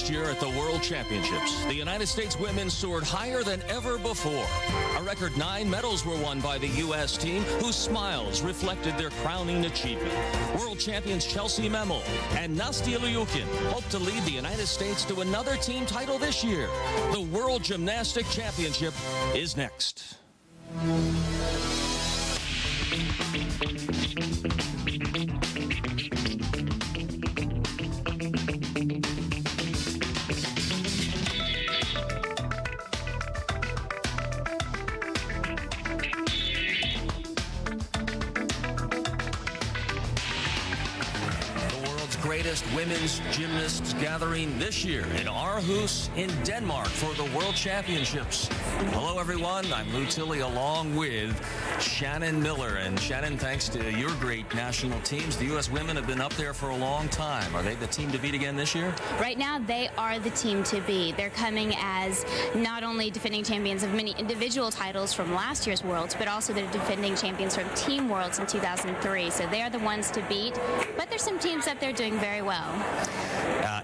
last year at the World Championships, the United States women soared higher than ever before. A record 9 medals were won by the U.S. team, whose smiles reflected their crowning achievement. World champions Chelsea Memel and Nastia Liukin hope to lead the United States to another team title this year. The World Gymnastics Championship is next. Greatest women's gymnasts gathering this year in Aarhus in Denmark for the World Championships. Hello, everyone. I'm Lou Tilley along with Shannon Miller. And Shannon, thanks to your great national teams, the U.S. women have been up there for a long time. Are they the team to beat again this year? Right now, they are the team to beat. They're coming as not only defending champions of many individual titles from last year's Worlds, but also they're defending champions from Team Worlds in 2003. So they are the ones to beat. But there's some teams up there doing very well.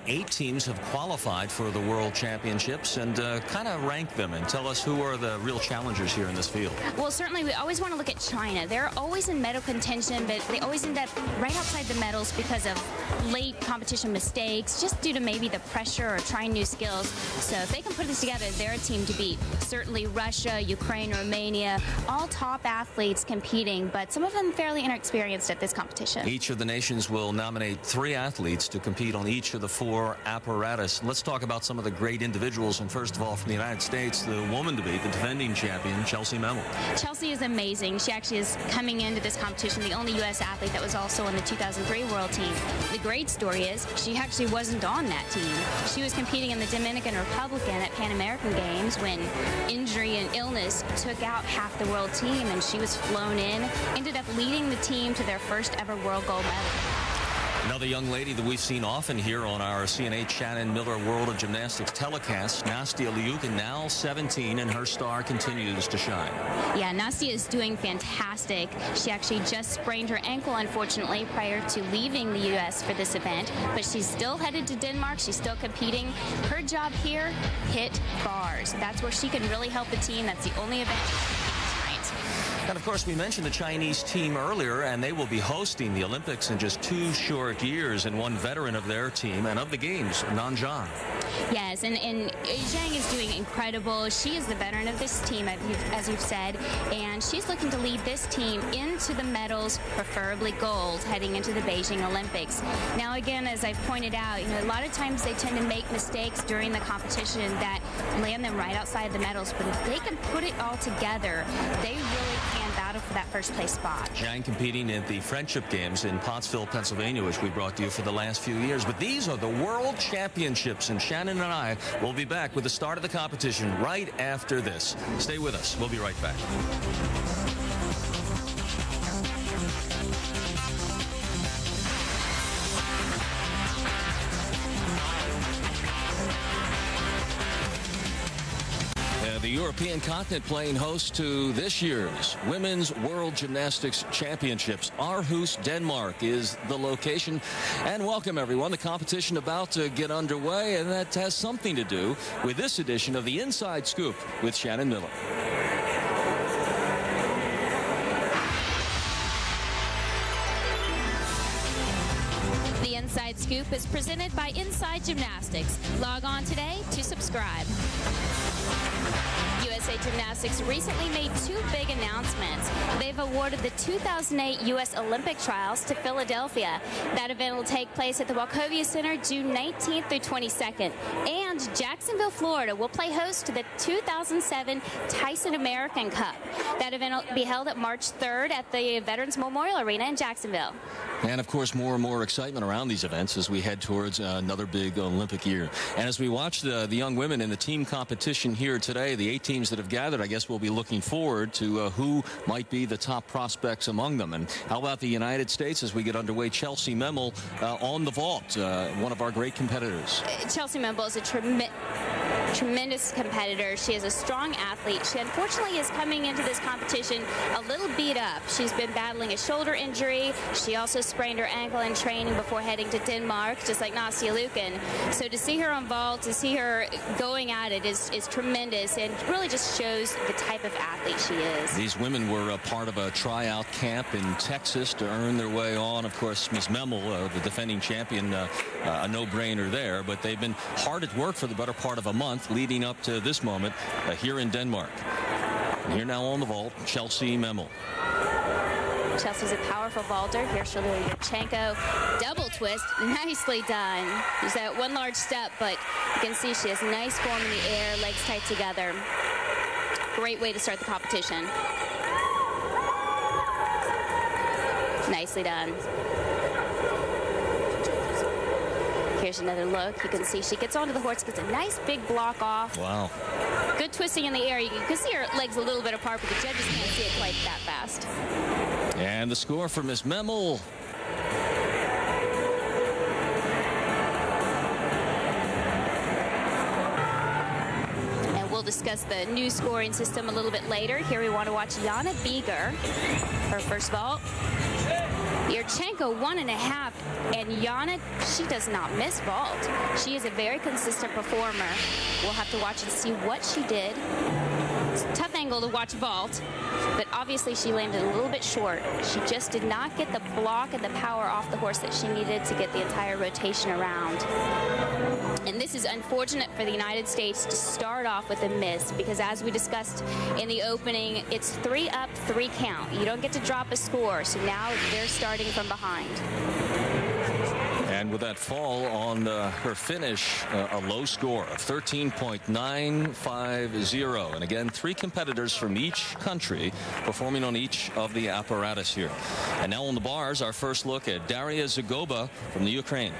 8 teams have qualified for the World Championships, and kind of rank them and tell us who are the real challengers here in this field. Well, certainly we always want to look at China. They're always in medal contention, but they always end up right outside the medals because of late competition mistakes, just due to maybe the pressure or trying new skills. So if they can put this together, they're a team to beat. Certainly Russia, Ukraine, Romania, all top athletes competing, but some of them fairly inexperienced at this competition. Each of the nations will nominate 3 athletes to compete on each of the 4 apparatus. Let's talk about some of the great individuals. And first of all, from the United States, the woman to beat, the defending champion, Chelsea Memel. Chelsea is amazing. She actually is coming into this competition the only U.S. athlete that was also on the 2003 World team. The great story is she actually wasn't on that team. She was competing in the Dominican Republic at Pan American Games when injury and illness took out half the world team, and she was flown in, ended up leading the team to their first ever world gold medal. Another young lady that we've seen often here on our CN8 Shannon Miller World of Gymnastics telecast, Nastia Liukin, now 17, and her star continues to shine. Yeah, Nastia is doing fantastic. She actually just sprained her ankle, unfortunately, prior to leaving the U.S. for this event, but she's still headed to Denmark. She's still competing. Her job here, hit bars. That's where she can really help the team. That's the only event. And, of course, we mentioned the Chinese team earlier, and they will be hosting the Olympics in just 2 short years, and one veteran of their team and of the Games, Nan Zhang. Yes, and Zhang is doing incredible. She is the veteran of this team, as you've said, and she's looking to lead this team into the medals, preferably gold, heading into the Beijing Olympics. Now, again, as I've pointed out, a lot of times they tend to make mistakes during the competition that land them right outside the medals, but if they can put it all together, they really can battle for that first place spot. Zhang competing at the Friendship Games in Pottsville, Pennsylvania, which we brought to you for the last few years. But these are the World Championships, and Shannon and I will be back with the start of the competition right after this. Stay with us. We'll be right back. The European continent playing host to this year's Women's World Gymnastics Championships. Aarhus, Denmark is the location. And welcome, everyone. The competition about to get underway, and that has something to do with this edition of the Inside Scoop with Shannon Miller. The Inside Scoop is presented by Inside Gymnastics. Log on today to subscribe. USA Gymnastics recently made 2 big announcements. They've awarded the 2008 U.S. Olympic Trials to Philadelphia. That event will take place at the Wachovia Center June 19th through 22nd. And Jacksonville, Florida will play host to the 2007 Tyson American Cup. That event will be held at March 3rd at the Veterans Memorial Arena in Jacksonville. And, of course, more and more excitement around these events as we head towards another big Olympic year. And as we watch the young women in the team competition here today, the 8 teams that have gathered, I guess we'll be looking forward to who might be the top prospects among them. And how about the United States as we get underway? Chelsea Memel on the vault, one of our great competitors. Chelsea Memel is a tremendous competitor. She is a strong athlete. She unfortunately is coming into this competition a little beat up. She's been battling a shoulder injury. She also sprained her ankle in training before heading to Denmark, just like Nastia Lukin. So to see her on vault, to see her going at it is tremendous, and really just shows the type of athlete she is. These women were a part of a tryout camp in Texas to earn their way on. Of course, Ms. Memmel, the defending champion, a no-brainer there, but they've been hard at work for the better part of a month leading up to this moment here in Denmark. And here now on the vault, Chelsea Memmel. Chelsea's a powerful vaulter. Here she'll do a Yurchenko double twist. Nicely done. There's that one large step, but you can see she has nice form in the air, legs tight together. Great way to start the competition. Nicely done. Here's another look. You can see she gets onto the horse, gets a nice big block off. Wow. Good twisting in the air. You can see her legs a little bit apart, but the judges can't see it quite that fast. And the score for Ms. Memmel. And we'll discuss the new scoring system a little bit later. Here we want to watch Jana Beger, her first vault. Yurchenko 1.5, and Jana, she does not miss vault. She is a very consistent performer. We'll have to watch and see what she did. It's a tough angle to watch vault, but obviously she landed a little bit short. She just did not get the block and the power off the horse that she needed to get the entire rotation around. And this is unfortunate for the United States to start off with a miss, because as we discussed in the opening, it's 3 up, 3 count. You don't get to drop a score, so now they're starting from behind. And with that fall on her finish, a low score of 13.950. And again, 3 competitors from each country performing on each of the apparatus here. And now on the bars, our first look at Daria Zagoba from the Ukraine.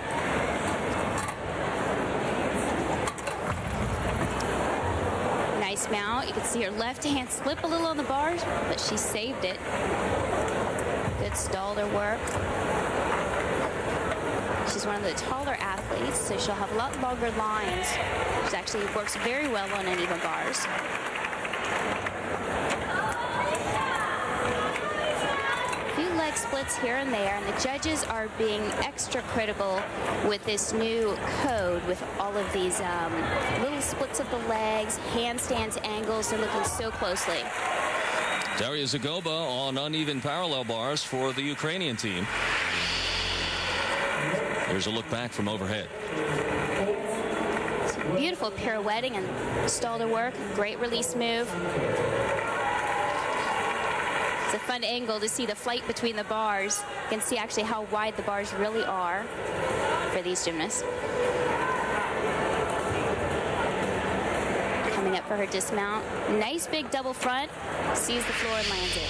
Nice mount. You can see her left hand slip a little on the bars, but she saved it. Good stalder work. She's one of the taller athletes, so she'll have a lot longer lines. She actually works very well on uneven bars. A few leg splits here and there, and the judges are being extra critical with this new code with all of these little splits of the legs, handstands, angles. They're looking so closely. Daria Zagoba on uneven parallel bars for the Ukrainian team. Here's a look back from overhead. Beautiful pirouetting and stalder work. Great release move. It's a fun angle to see the flight between the bars. You can see actually how wide the bars really are for these gymnasts. Coming up for her dismount. Nice big double front. Sees the floor and lands it.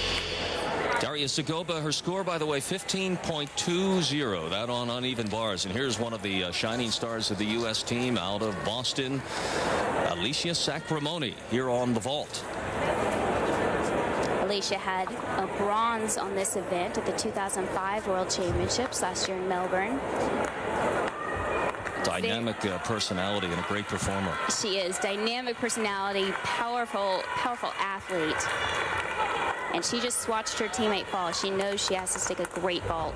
Daria Zagoba, her score, by the way, 15.20. That on uneven bars. And here's one of the shining stars of the U.S. team out of Boston, Alicia Sacramone, here on the vault. Alicia had a bronze on this event at the 2005 World Championships last year in Melbourne. Dynamic personality and a great performer. She is. Dynamic personality, powerful athlete. And she just watched her teammate fall. She knows she has to stick a great vault.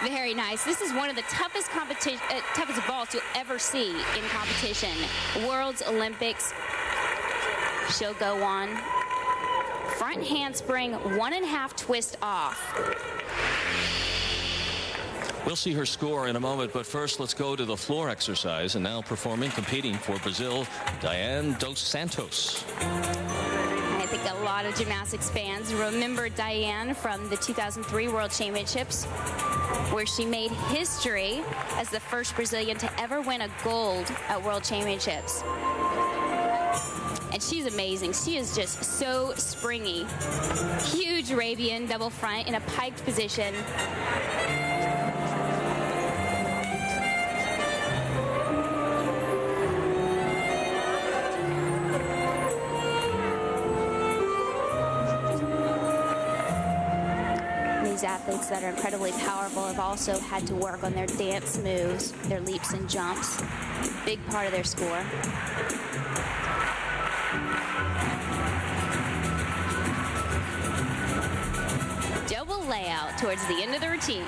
Very nice. This is one of the toughest vaults you'll ever see in competition. World's Olympics. She'll go on. Front handspring, 1.5 twist off. We'll see her score in a moment, but first let's go to the floor exercise. And now competing for Brazil, Diane dos Santos. I think a lot of gymnastics fans remember Diane from the 2003 World Championships, where she made history as the first Brazilian to ever win a gold at World Championships. And she's amazing. She is just so springy. Huge Arabian double front in a piked position. these athletes that are incredibly powerful have also had to work on their dance moves, their leaps and jumps. Big part of their score. Double layout towards the end of the routine.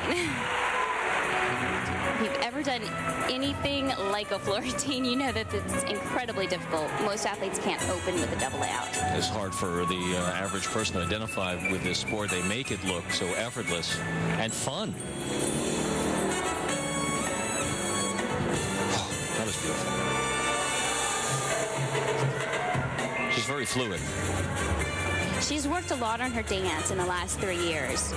If you've ever done anything like a floor routine, you know that it's incredibly difficult. Most athletes can't open with a double layout. It's hard for the average person to identify with this sport. They make it look so effortless and fun. Oh, that was beautiful. She's very fluid. She's worked a lot on her dance in the last 3 years.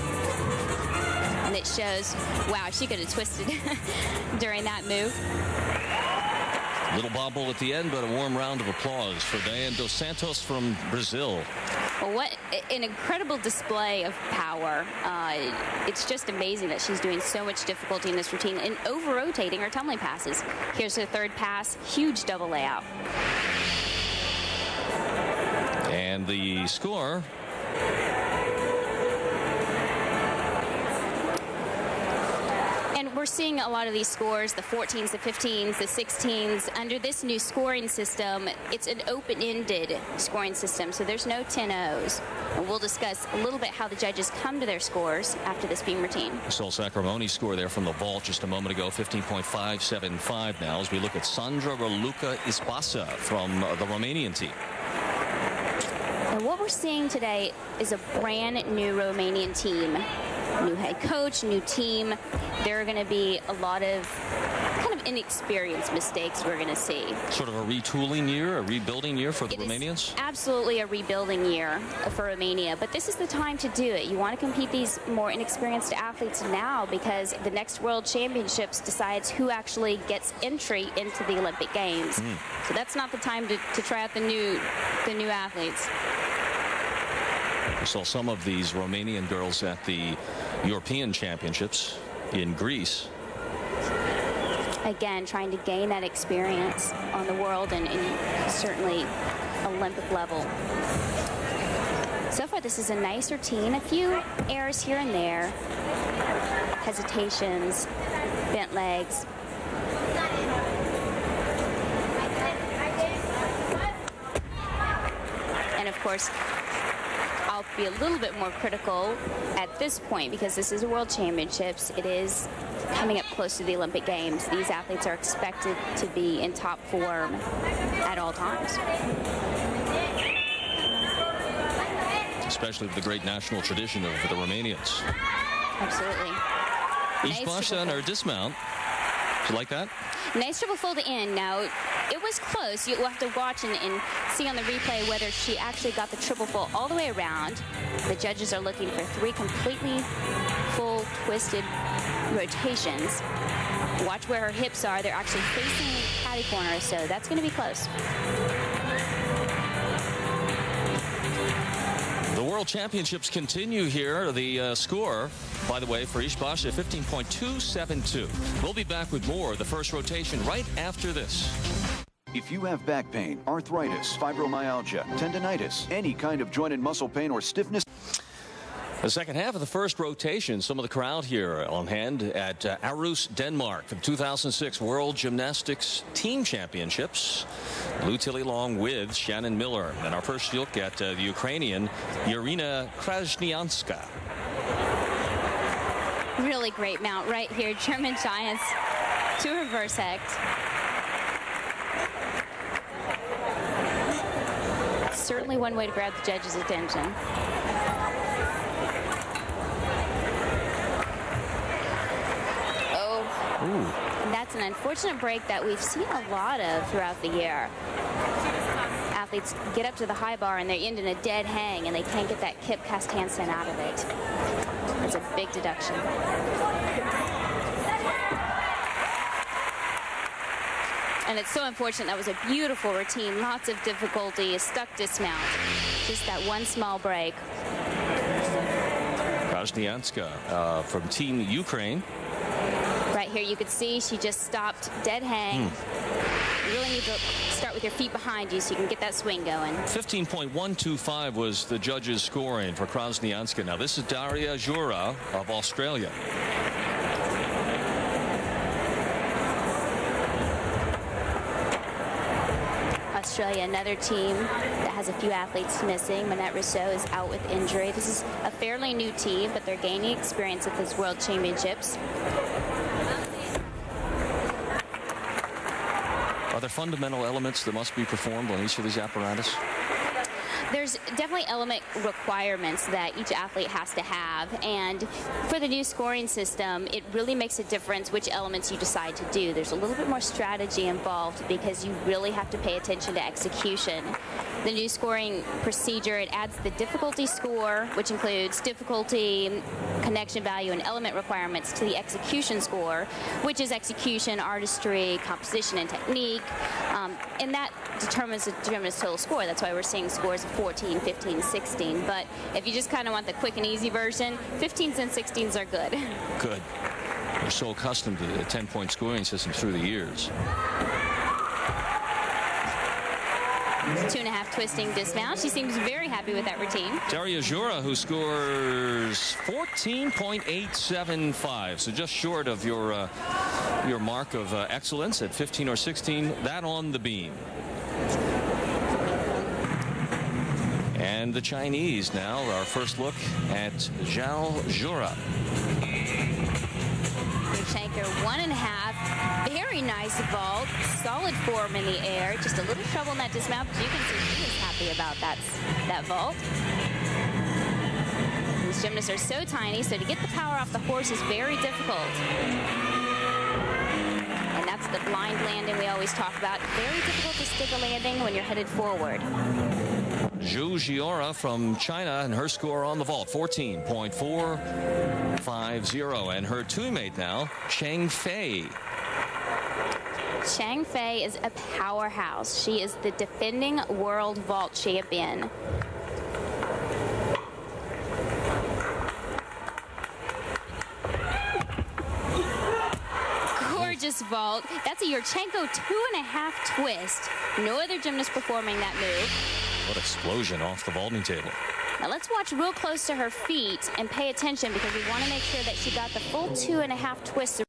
And it shows, wow, she could have twisted during that move. Little bobble at the end, but a warm round of applause for Diane dos Santos from Brazil. Well, what an incredible display of power. It's just amazing that she's doing so much difficulty in this routine and over-rotating her tumbling passes. Here's her third pass, huge double layout. And the score... And we're seeing a lot of these scores, the 14s, the 15s, the 16s. Under this new scoring system, it's an open-ended scoring system, so there's no 10-0s. And we'll discuss a little bit how the judges come to their scores after this beam routine. Sol Sacramone score there from the vault just a moment ago, 15.575 now, as we look at Sandra Raluca Ispasa from the Romanian team. And what we're seeing today is a brand new Romanian team. New head coach, new team. There are going to be a lot of kind of inexperienced mistakes we're going to see. Sort of a retooling year, a rebuilding year for the Romanians? Absolutely a rebuilding year for Romania, but this is the time to do it. You want to compete these more inexperienced athletes now because the next World Championships decides who actually gets entry into the Olympic Games. So that's not the time to try out the new athletes. We saw some of these Romanian girls at the European Championships in Greece. Again, trying to gain that experience on the world and certainly Olympic level. So far, this is a nice routine. A few errors here and there. Hesitations, bent legs. And of course, I'll be a little bit more critical at this point because this is a World Championships. It is coming up close to the Olympic Games. These athletes are expected to be in top form at all times. Especially with the great national tradition of the Romanians. Absolutely. Ispasa and her dismount. You like that? Nice triple fold in. Now, it was close. You'll have to watch and see on the replay whether she actually got the triple fold all the way around. The judges are looking for 3 completely full twisted rotations. Watch where her hips are. They're actually facing the caddy corner, so that's going to be close. The World Championships continue here. The score, by the way, for Ispasa, 15.272. We'll be back with more of the first rotation right after this. If you have back pain, arthritis, fibromyalgia, tendinitis, any kind of joint and muscle pain or stiffness. The second half of the first rotation, some of the crowd here on hand at Aarhus, Denmark for the 2006 World Gymnastics Team Championships. Lou Tilly along with Shannon Miller. And our first look at the Ukrainian Irina Krasnianska. Really great mount right here. German Giants to reverse act. Certainly one way to grab the judges' attention. Oh, and that's an unfortunate break that we've seen a lot of throughout the year. Athletes get up to the high bar and they end in a dead hang and they can't get that kip cast handstand out of it. It's a big deduction. And it's so unfortunate. That was a beautiful routine. Lots of difficulty. A stuck dismount. Just that one small break. Krasnianska from Team Ukraine. Right here you could see she just stopped dead hang. You really need to start with your feet behind you so you can get that swing going. 15.125 was the judges' scoring for Krasnianska. Now this is Daria Jura of Australia. Australia, another team that has a few athletes missing. Manette Rousseau is out with injury. This is a fairly new team, but they're gaining experience at this World Championships. Are there fundamental elements that must be performed on each of these apparatus? There's definitely element requirements that each athlete has to have, and for the new scoring system, it really makes a difference which elements you decide to do. There's a little bit more strategy involved because you really have to pay attention to execution. The new scoring procedure, it adds the difficulty score, which includes difficulty, connection value, and element requirements, to the execution score, which is execution, artistry, composition, and technique, and that determines the gymnast's total score. That's why we're seeing scores of 14, 15, 16. But if you just kind of want the quick and easy version, 15s and 16s are good. Good. We're so accustomed to the 10-point scoring system through the years. 2.5 twisting dismount. She seems very happy with that routine. Daria Jura, who scores 14.875, so just short of your mark of excellence at 15 or 16. That on the beam. And the Chinese now, our first look at Zhao Jura. Shanker 1.5. Very nice vault. Solid form in the air. Just a little trouble in that dismount, but you can see she is happy about that vault. These gymnasts are so tiny, so to get the power off the horse is very difficult. And that's the blind landing we always talk about. Very difficult to stick a landing when you're headed forward. Zhu Jiora from China, and her score on the vault, 14.450. And her teammate now, Cheng Fei. Cheng Fei is a powerhouse. She is the defending world vault champion. Gorgeous vault. That's a Yurchenko 2.5 twist. No other gymnast performing that move. What explosion off the vaulting table. Now let's watch real close to her feet and pay attention because we want to make sure that she got the full 2.5 twists.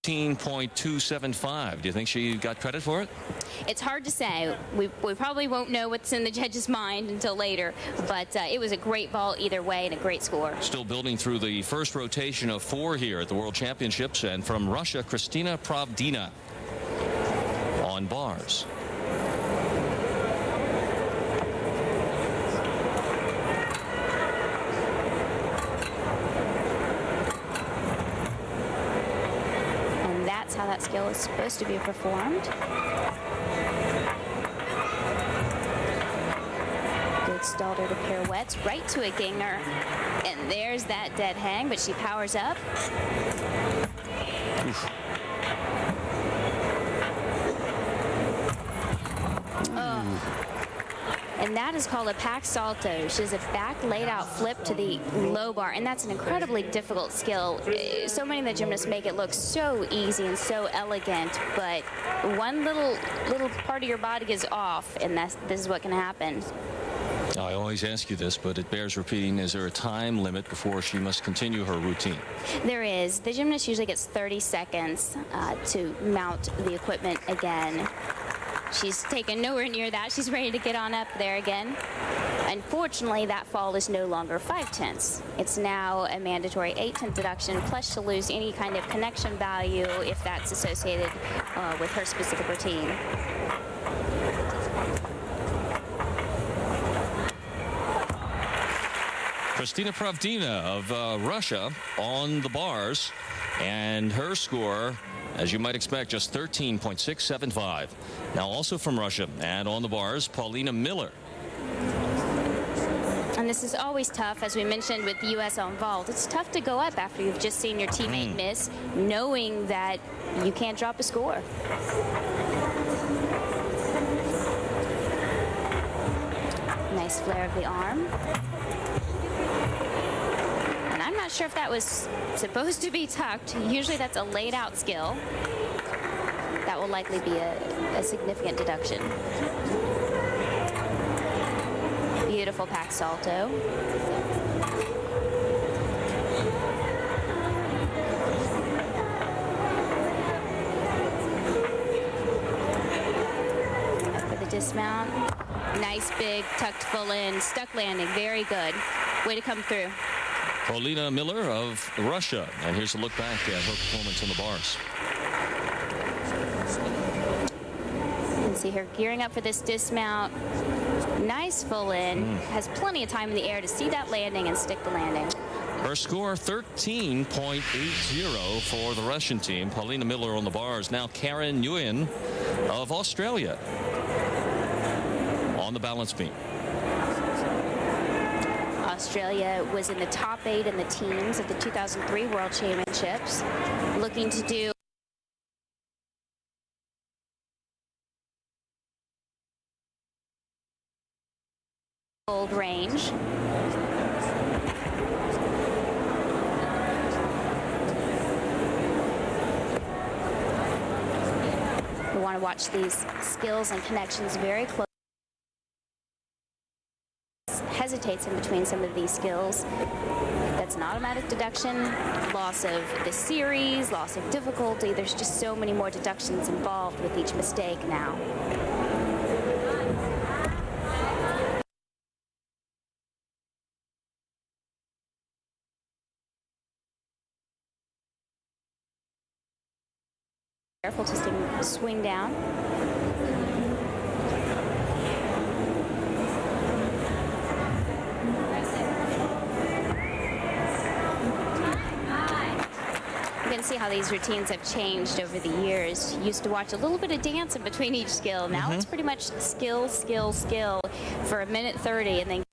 15.275. Do you think she got credit for it? It's hard to say. We probably won't know what's in the judge's mind until later, but it was a great vault either way and a great score. Still building through the first rotation of 4 here at the World Championships, and from Russia, Kristina Pravdina on bars. That's how that skill is supposed to be performed. Good stalder to pirouettes, right to a Gingner. And there's that dead hang, but she powers up. Oof. Oh. And that is called a pack salto. She has a back laid out flip to the low bar, and that's an incredibly difficult skill. So many of the gymnasts make it look so easy and so elegant, but one little part of your body is off, and this is what can happen. I always ask you this, but it bears repeating. Is there a time limit before she must continue her routine? There is. The gymnast usually gets 30 seconds to mount the equipment again. She's taken nowhere near that. She's ready to get on up there again. Unfortunately, that fall is no longer 5/10. It's now a mandatory 8/10 deduction, plus she'll lose any kind of connection value if that's associated with her specific routine. Kristina Pravdina of Russia on the bars, and her score, as you might expect, just 13.675. Now also from Russia and on the bars, Paulina Miller. And this is always tough, as we mentioned with the U.S. on vault. It's tough to go up after you've just seen your teammate miss, knowing that you can't drop a score. Nice flare of the arm. not sure if that was supposed to be tucked. Usually that's a laid out skill. That will likely be a significant deduction. Beautiful pack salto. Up for the dismount. Nice big tucked full in, stuck landing, very good. Way to come through. Polina Miller of Russia. And here's a look back at her performance on the bars. You can see her gearing up for this dismount. Nice full in. Has plenty of time in the air to see that landing and stick the landing. Her score 13.80 for the Russian team. Polina Miller on the bars. Now Karen Nguyen of Australia on the balance beam. Australia was in the top 8 in the teams of the 2003 World Championships, looking to do gold range. We want to watch these skills and connections very closely. Hesitates in between some of these skills. That's an automatic deduction. Loss of the series, loss of difficulty. There's just so many more deductions involved with each mistake now. Careful to swing down. You can see how these routines have changed over the years. You used to watch a little bit of dance in between each skill. Now it's pretty much skill, skill, skill for 1:30 and then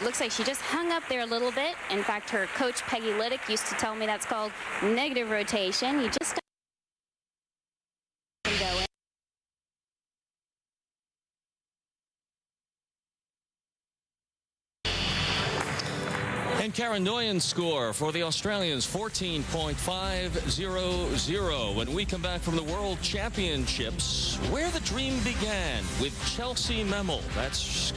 looks like she just hung up there a little bit. In fact, her coach, Peggy Liddick, used to tell me that's called negative rotation. You just go in. And Karen Nguyen's score for the Australians, 14.500. When we come back from the World Championships, where the dream began with Chelsea Memel. That's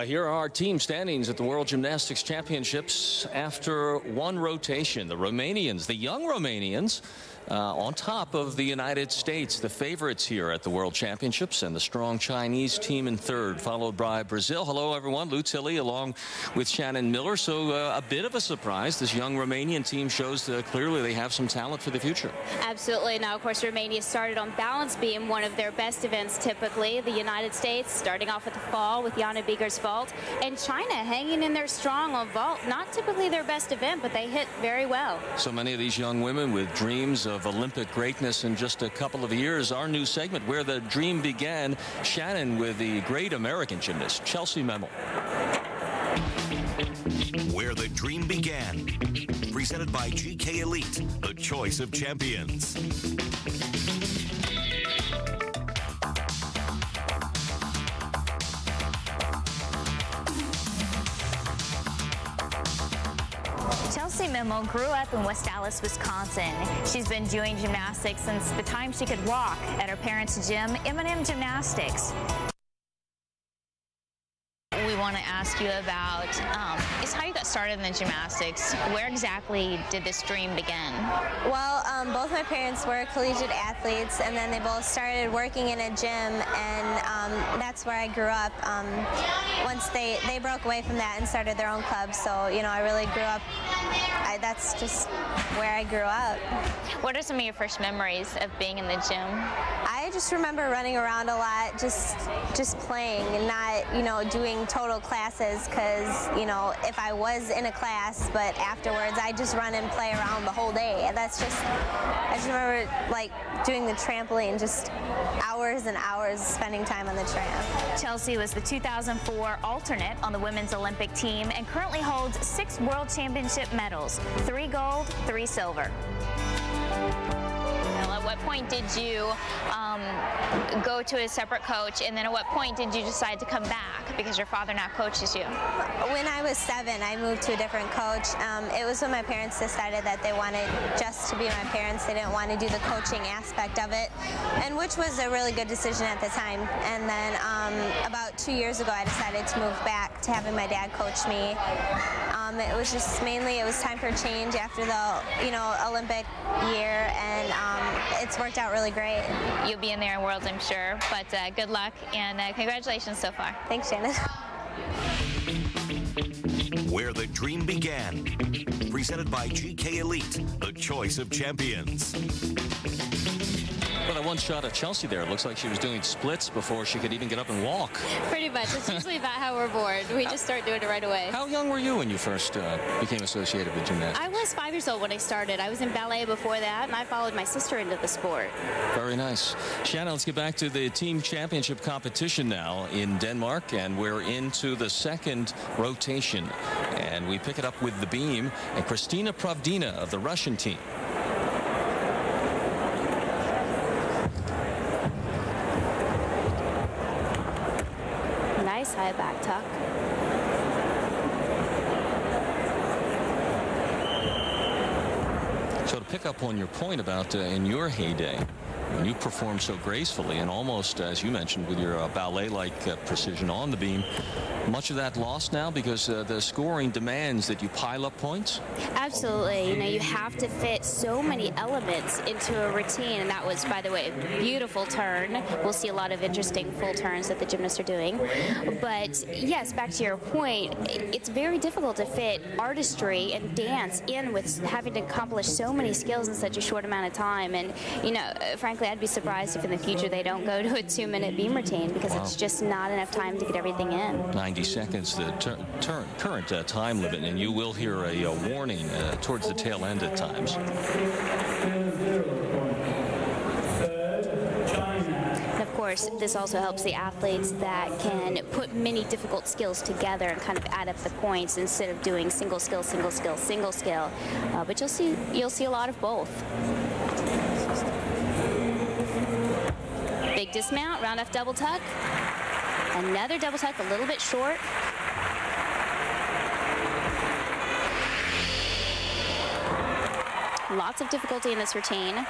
here are our team standings at the World Gymnastics Championships after one rotation. The Romanians, the young Romanians, on top of the United States, the favorites here at the World Championships, and the strong Chinese team in third, followed by Brazil. Hello, everyone. Lou Tilley along with Shannon Miller. So a bit of a surprise. This young Romanian team shows clearly they have some talent for the future. Absolutely. Now, of course, Romania started on balance beam, one of their best events typically. The United States starting off with the fall with Jana Beger's vault, and China hanging in there strong on vault. Not typically their best event, but they hit very well. So many of these young women with dreams of Olympic greatness in just a couple of years. Our new segment, Where the Dream Began. Shannon with the great American gymnast, Chelsea Memel. Where the Dream Began. Presented by GK Elite, the choice of champions. Chelsea Memel grew up in West Allis, Wisconsin. She's been doing gymnastics since the time she could walk at her parents' gym, M&M Gymnastics. We want to ask you about is how you got started in the gymnastics. Where exactly did this dream begin? Well, both my parents were collegiate athletes, and then they both started working in a gym, and that's where I grew up. Once they broke away from that and started their own club, so, you know, I really grew up, that's just where I grew up. What are some of your first memories of being in the gym? I just remember running around a lot, just playing and not, you know, doing total classes, because, you know, if I was in a class, but afterwards I just run and play around the whole day. And that's just, I just remember like doing the trampoline just out hours and hours spending time on the tram. Chelsea was the 2004 alternate on the women's Olympic team and currently holds 6 world championship medals, 3 gold, 3 silver. At what point did you go to a separate coach, and then at what point did you decide to come back because your father now coaches you? When I was 7, I moved to a different coach. It was when my parents decided that they wanted just to be my parents. They didn't want to do the coaching aspect of it, and which was a really good decision at the time. And then about 2 years ago, I decided to move back to having my dad coach me. It was just mainly, it was time for change after the Olympic year, and it's worked out really great. You'll be in there in Worlds, I'm sure, but good luck and congratulations so far. Thanks, Shannon. Where the dream began. Presented by GK Elite, the choice of champions. Well, that one shot of Chelsea there, it looks like she was doing splits before she could even get up and walk. Pretty much. It's usually about how we're bored. We just start doing it right away. How young were you when you first became associated with gymnastics? I was 5 years old when I started. I was in ballet before that, and I followed my sister into the sport. Very nice. Shannon, let's get back to the team championship competition now in Denmark, and we're into the second rotation. And we pick it up with the beam and Kristina Pravdina of the Russian team. Nice high back tuck. So to pick up on your point about in your heyday, when you performed so gracefully and almost, as you mentioned, with your ballet-like precision on the beam, much of that lost now because the scoring demands that you pile up points? Absolutely. You know, you have to fit so many elements into a routine, and that was, by the way, a beautiful turn. We'll see a lot of interesting full turns that the gymnasts are doing. But yes, back to your point, it's very difficult to fit artistry and dance in with having to accomplish so many skills in such a short amount of time. And, you know, frankly, I'd be surprised if in the future they don't go to a 2-minute beam routine because it's just not enough time to get everything in. 90 seconds, the current time limit, and you will hear a warning towards the tail end at times. And of course, this also helps the athletes that can put many difficult skills together and kind of add up the points instead of doing single skill, single skill, single skill. But you'll see a lot of both. Big dismount, round off double tuck. Another double tuck, a little bit short. Lots of difficulty in this routine.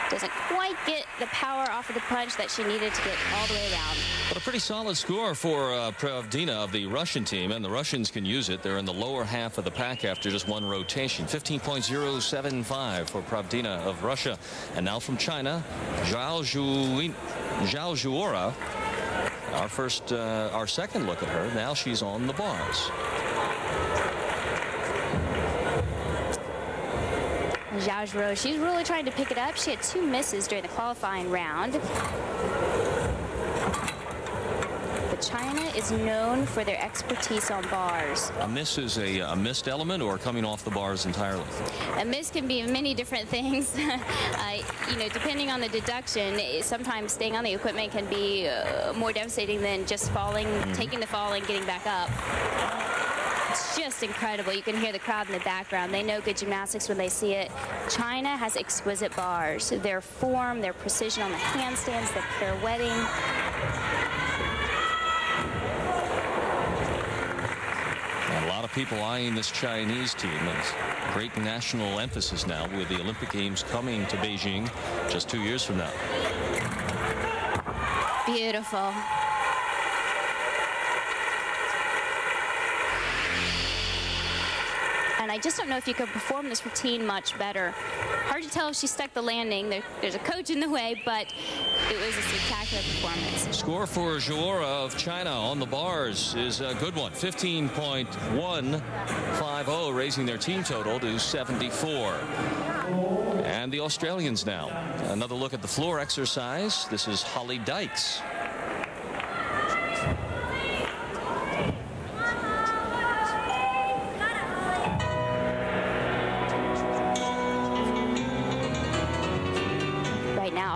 Doesn't quite get the power off of the punch that she needed to get all the way around. But a pretty solid score for Pravdina of the Russian team, and the Russians can use it. They're in the lower half of the pack after just one rotation. 15.075 for Pravdina of Russia. And now from China, Zhao Zhuora. Our second look at her. Now she's on the bars. Zhao Zhuora, she's really trying to pick it up. She had 2 misses during the qualifying round. But China is known for their expertise on bars. A miss is a missed element or coming off the bars entirely? A miss can be many different things. You know, depending on the deduction, sometimes staying on the equipment can be more devastating than just falling, taking the fall and getting back up. It's just incredible. You can hear the crowd in the background. They know good gymnastics when they see it. China has exquisite bars. Their form, their precision on the handstands, the pirouetting. And a lot of people eyeing this Chinese team. It's great national emphasis now with the Olympic Games coming to Beijing just 2 years from now. Beautiful. And I just don't know if you could perform this routine much better. Hard to tell if she stuck the landing. There's a coach in the way, but it was a spectacular performance. Score for Zhuora of China on the bars is a good one. 15.150, raising their team total to 74. And the Australians now. Another look at the floor exercise. This is Holly Dykes.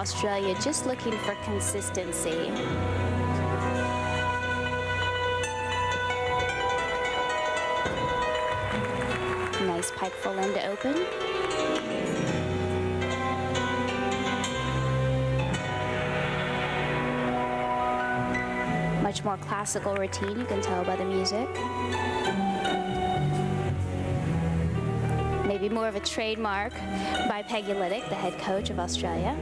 Australia just looking for consistency. Nice pike full end to open. Much more classical routine, you can tell by the music. Maybe more of a trademark by Peggy Liddick, the head coach of Australia.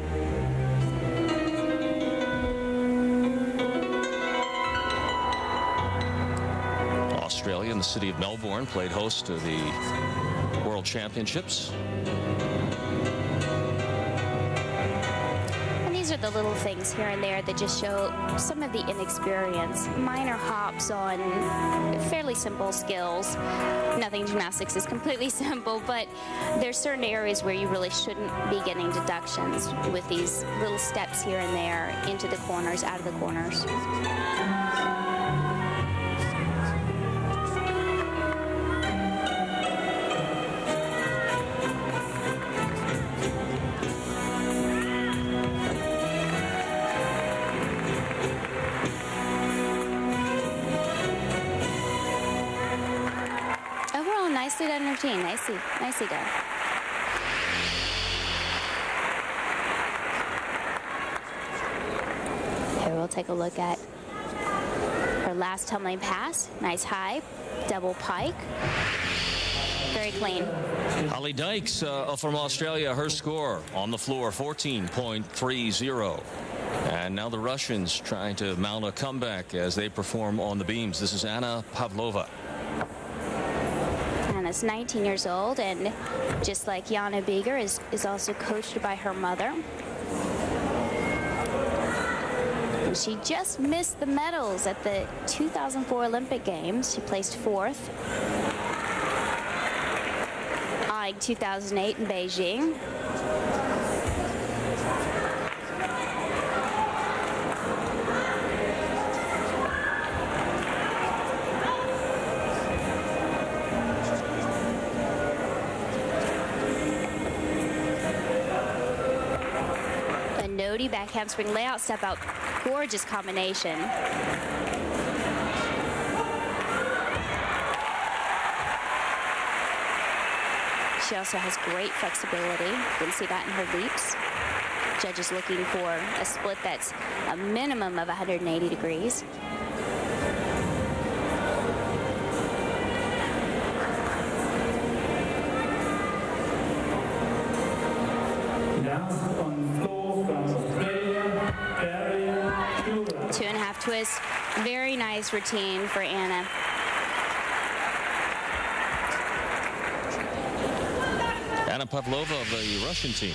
Australia and the city of Melbourne played host to the World Championships. These are the little things here and there that just show some of the inexperience. Minor hops on fairly simple skills. Nothing gymnastics is completely simple, but there's certain areas where you really shouldn't be getting deductions with these little steps here and there into the corners, out of the corners. Nicely done routine, nicely done. Here we'll take a look at her last tumbling pass. Nice high, double pike. Very clean. Holly Dykes from Australia, her score on the floor, 14.30. And now the Russians trying to mount a comeback as they perform on the beams. This is Anna Pavlova. Anna's 19 years old, and just like Jana Beger is also coached by her mother. And she just missed the medals at the 2004 Olympic Games. She placed 4th. Eyeing 2008 in Beijing. Back handspring layout, step out, gorgeous combination. She also has great flexibility. You can see that in her leaps. Judges looking for a split that's a minimum of 180 degrees. Twist. Very nice routine for Anna. Anna Pavlova of the Russian team.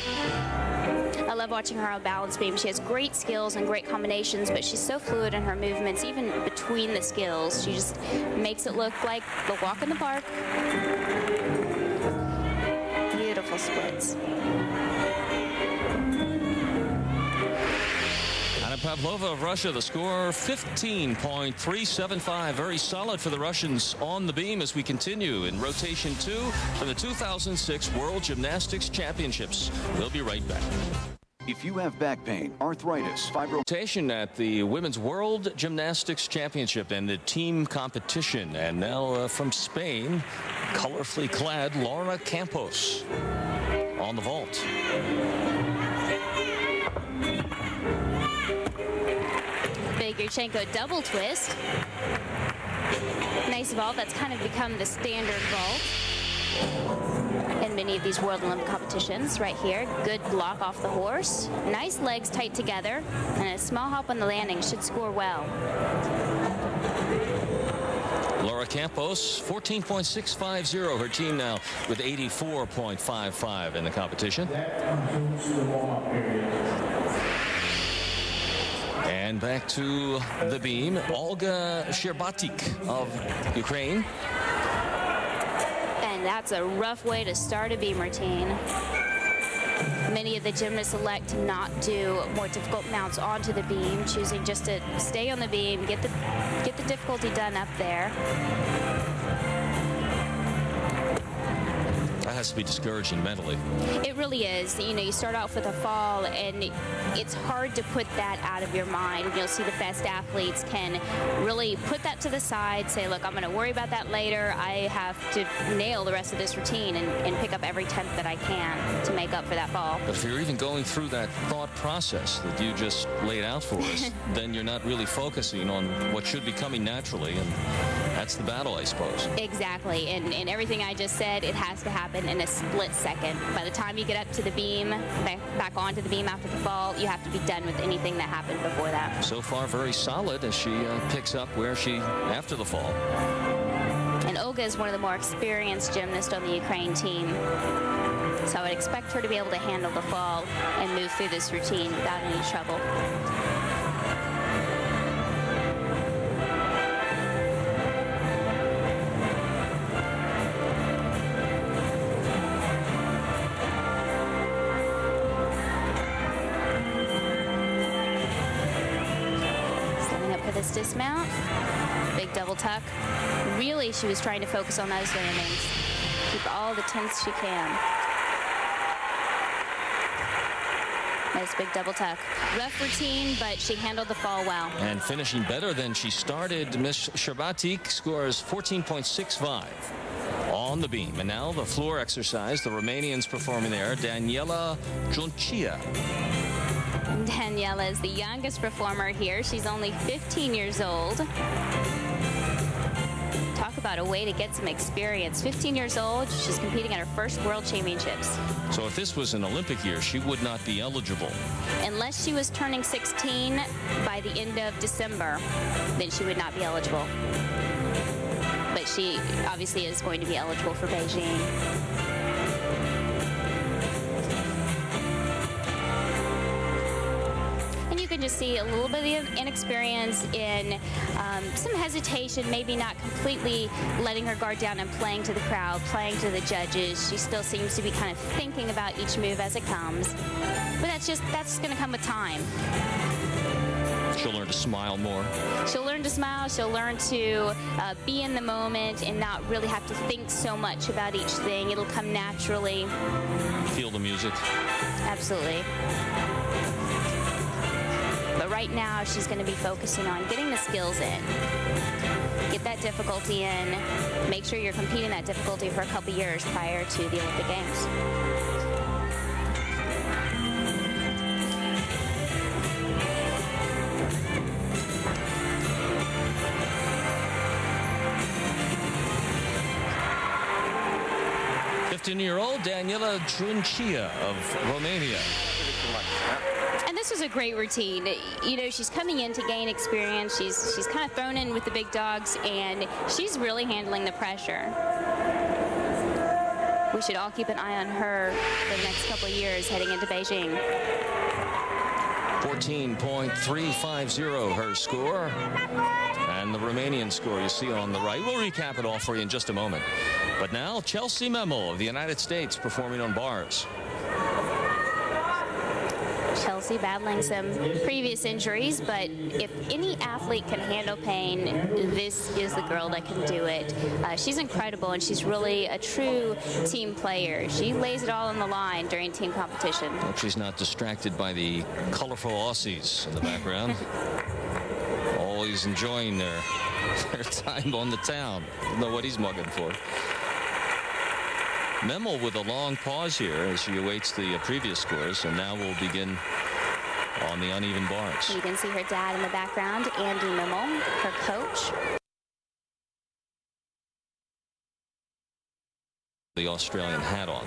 I love watching her on balance beam. She has great skills and great combinations, but she's so fluid in her movements, even between the skills. She just makes it look like the walk in the park. Beautiful splits. Pavlova of Russia, the score 15.375. Very solid for the Russians on the beam as we continue in rotation 2 for the 2006 World Gymnastics Championships. We'll be right back. If you have back pain, arthritis, rotation at the Women's World Gymnastics Championship and the team competition. And now from Spain, colorfully clad Laura Campos on the vault. Yurchenko double twist. Nice vault. That's kind of become the standard vault in many of these World Olympic competitions. Right here, good block off the horse. Nice legs tight together, and a small hop on the landing should score well. Laura Campos, 14.650. Her team now with 84.55 in the competition. And back to the beam, Olga Sherbatik of Ukraine. And that's a rough way to start a beam routine. Many of the gymnasts elect to not do more difficult mounts onto the beam, choosing just to stay on the beam, get the difficulty done up there. I has to be discouraging mentally. It really is. You know, you start off with a fall, and it's hard to put that out of your mind. You'll see the best athletes can really put that to the side, say, look, I'm going to worry about that later. I have to nail the rest of this routine and pick up every tenth that I can to make up for that fall. But if you're even going through that thought process that you just laid out for us, then you're not really focusing on what should be coming naturally, and that's the battle, I suppose. Exactly, and everything I just said, it has to happen in a split second. By the time you get up to the beam, back onto the beam after the fall, you have to be done with anything that happened before that. So far, very solid as she picks up where she, after the fall. And Olga is one of the more experienced gymnasts on the Ukraine team. So I would expect her to be able to handle the fall and move through this routine without any trouble. Setting up for this dismount. Big double tuck. Really, she was trying to focus on those landings. Keep all the tenths she can. Nice big double tuck. Rough routine, but she handled the fall well. And finishing better than she started, Miss Sherbatik scores 14.65 on the beam. And now the floor exercise, the Romanians performing there, Daniela Juncia. Daniela is the youngest performer here. She's only 15 years old. Talk about a way to get some experience. 15 years old, she's competing at her first World Championships. So if this was an Olympic year, she would not be eligible. Unless she was turning 16 by the end of December, then she would not be eligible. But she obviously is going to be eligible for Beijing. You can just see a little bit of inexperience in some hesitation, maybe not completely letting her guard down and playing to the crowd, playing to the judges. She still seems to be kind of thinking about each move as it comes. But that's going to come with time. She'll learn to smile more. She'll learn to smile. She'll learn to be in the moment and not really have to think so much about each thing. It'll come naturally. Feel the music. Absolutely. But right now, she's going to be focusing on getting the skills in. Get that difficulty in. Make sure you're competing that difficulty for a couple years prior to the Olympic Games. Year-old Daniela Juncia of Romania. And this was a great routine. You know, she's coming in to gain experience. She's kind of thrown in with the big dogs, and she's really handling the pressure. We should all keep an eye on her for the next couple of years heading into Beijing. 14.350 her score. And the Romanian score you see on the right. We'll recap it all for you in just a moment. But now, Chelsea Memel of the United States performing on bars. Chelsea battling some previous injuries, but if any athlete can handle pain, this is the girl that can do it. She's incredible, and she's really a true team player. She lays it all on the line during team competition. Hope she's not distracted by the colorful Aussies in the background. Always enjoying their time on the town. Don't know what he's mugging for. Memel with a long pause here as she awaits the previous scores, and now we'll begin on the uneven bars. You can see her dad in the background, Andy Memel, her coach. The Australian hat on.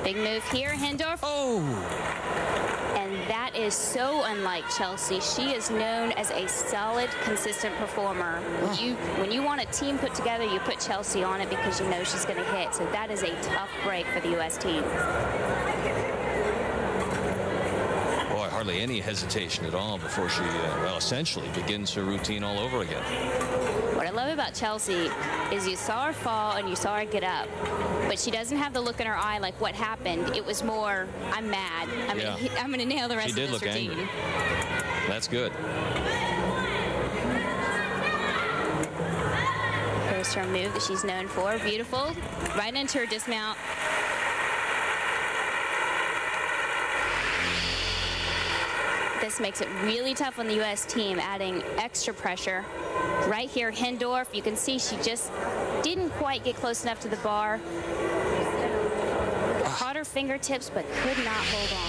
Big move here, Hindorf. Oh! And that is so unlike Chelsea. She is known as a solid, consistent performer. When you want a team put together, you put Chelsea on it because you know she's going to hit. So that is a tough break for the U.S. team. Boy, hardly any hesitation at all before she, well, essentially begins her routine all over again. What I love about Chelsea is you saw her fall and you saw her get up, but she doesn't have the look in her eye like what happened. It was more, I'm mad. I'm going to nail the rest of this routine. She did look angry. That's good. Her Just her move that she's known for. Beautiful. Right into her dismount. This makes it really tough on the U.S. team, adding extra pressure. Right here, Hindorf, you can see she just didn't quite get close enough to the bar. Caught her fingertips, but could not hold on.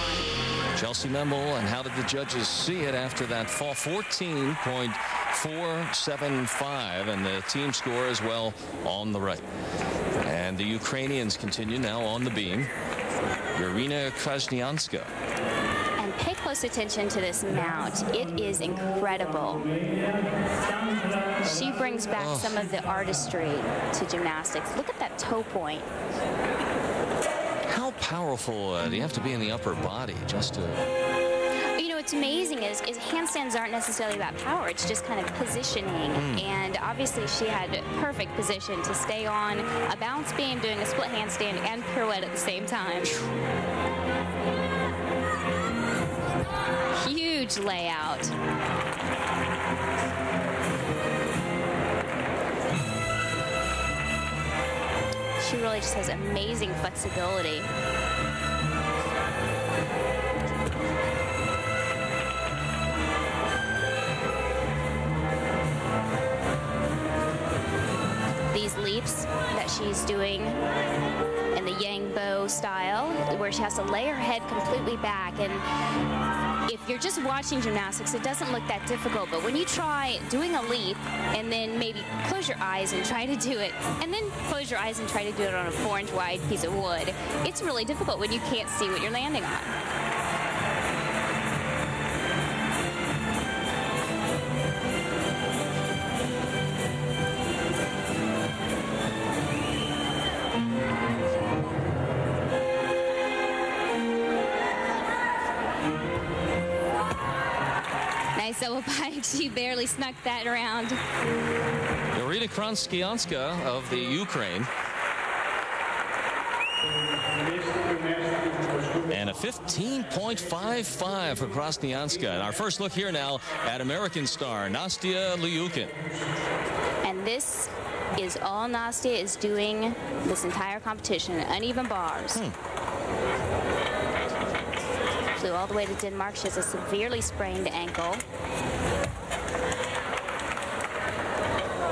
Chelsea Memel, and how did the judges see it after that fall? 14.475, and the team score as well on the right. And the Ukrainians continue now on the beam. Irina Krasnianska. And pay close attention to this mount. It is incredible. She brings back some of the artistry to gymnastics. Look at that toe point. How powerful do you have to be in the upper body just to... You know, what's amazing is handstands aren't necessarily about power. It's just kind of positioning. And obviously she had perfect position to stay on a balance beam, doing a split handstand and pirouette at the same time. Huge layout. She really just has amazing flexibility. These leaps that she's doing in the yang bow style, where she has to lay her head completely back. And if you're just watching gymnastics, it doesn't look that difficult. But when you try doing a leap and then maybe close your eyes and try to do it, and then close your eyes and try to do it on a 4-inch wide piece of wood, it's really difficult when you can't see what you're landing on. Nice double pike. She barely snuck that around. Irina Krasnianska of the Ukraine. And a 15.55 for Krasnianska. And our first look here now at American star Nastya Liukin. And this is all Nastya is doing this entire competition. Uneven bars. Flew all the way to Denmark. She has a severely sprained ankle.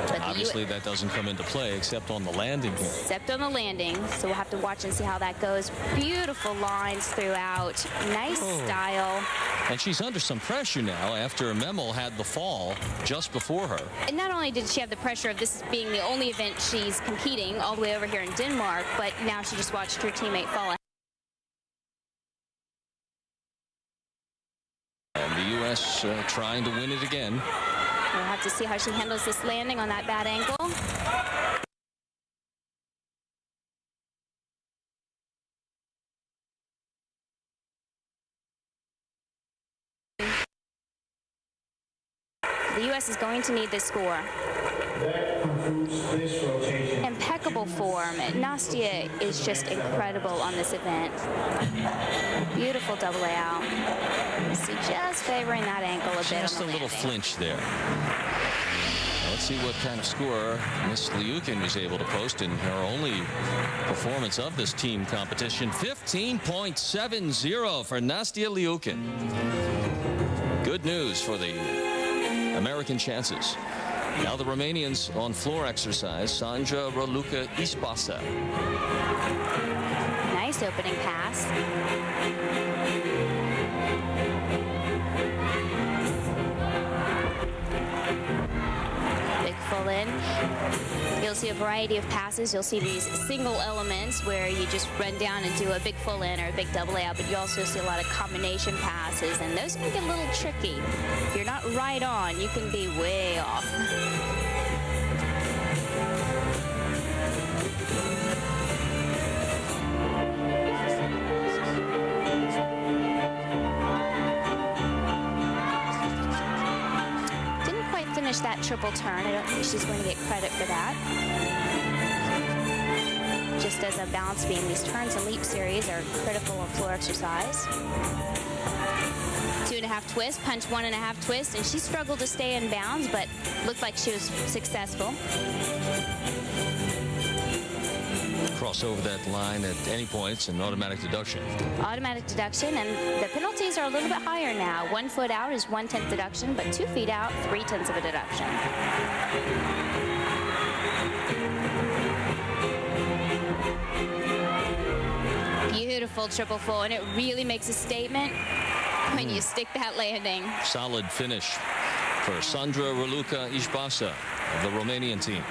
But obviously that doesn't come into play except on the landing here. Except on the landing. So we'll have to watch and see how that goes. Beautiful lines throughout. Nice style. And she's under some pressure now after Memel had the fall just before her. And not only did she have the pressure of this being the only event she's competing all the way over here in Denmark, but now she just watched her teammate fall. And the U.S. trying to win it again. We'll have to see how she handles this landing on that bad ankle. The U.S. is going to need this score. Impeccable form. Nastya is just incredible on this event. Beautiful double out. See, just favoring that ankle a bit. Just a little flinch there. Let's see what kind of score Miss Liukin was able to post in her only performance of this team competition. 15.70 for Nastya Liukin. Good news for the American chances. Now the Romanians on floor exercise. Sandra Raluca Ispasa. Nice opening pass. Big full in. You'll see a variety of passes. You'll see these single elements where you just run down and do a big full in or a big double out, but you also see a lot of combination passes, and those can get a little tricky. If you're not right on, you can be way off. That triple turn. I don't think she's going to get credit for that. Just as a balance beam, these turns and leap series are critical in floor exercise. 2.5 twist, punch 1.5 twist, and she struggled to stay in bounds, but looked like she was successful. cross over that line at any point. It's an automatic deduction. Automatic deduction, and the penalties are a little bit higher now. 1 foot out is 1/10 deduction, but 2 feet out, 3/10 of a deduction. Beautiful triple full, and it really makes a statement when you stick that landing. Solid finish for Sandra Raluca Ishbasa of the Romanian team.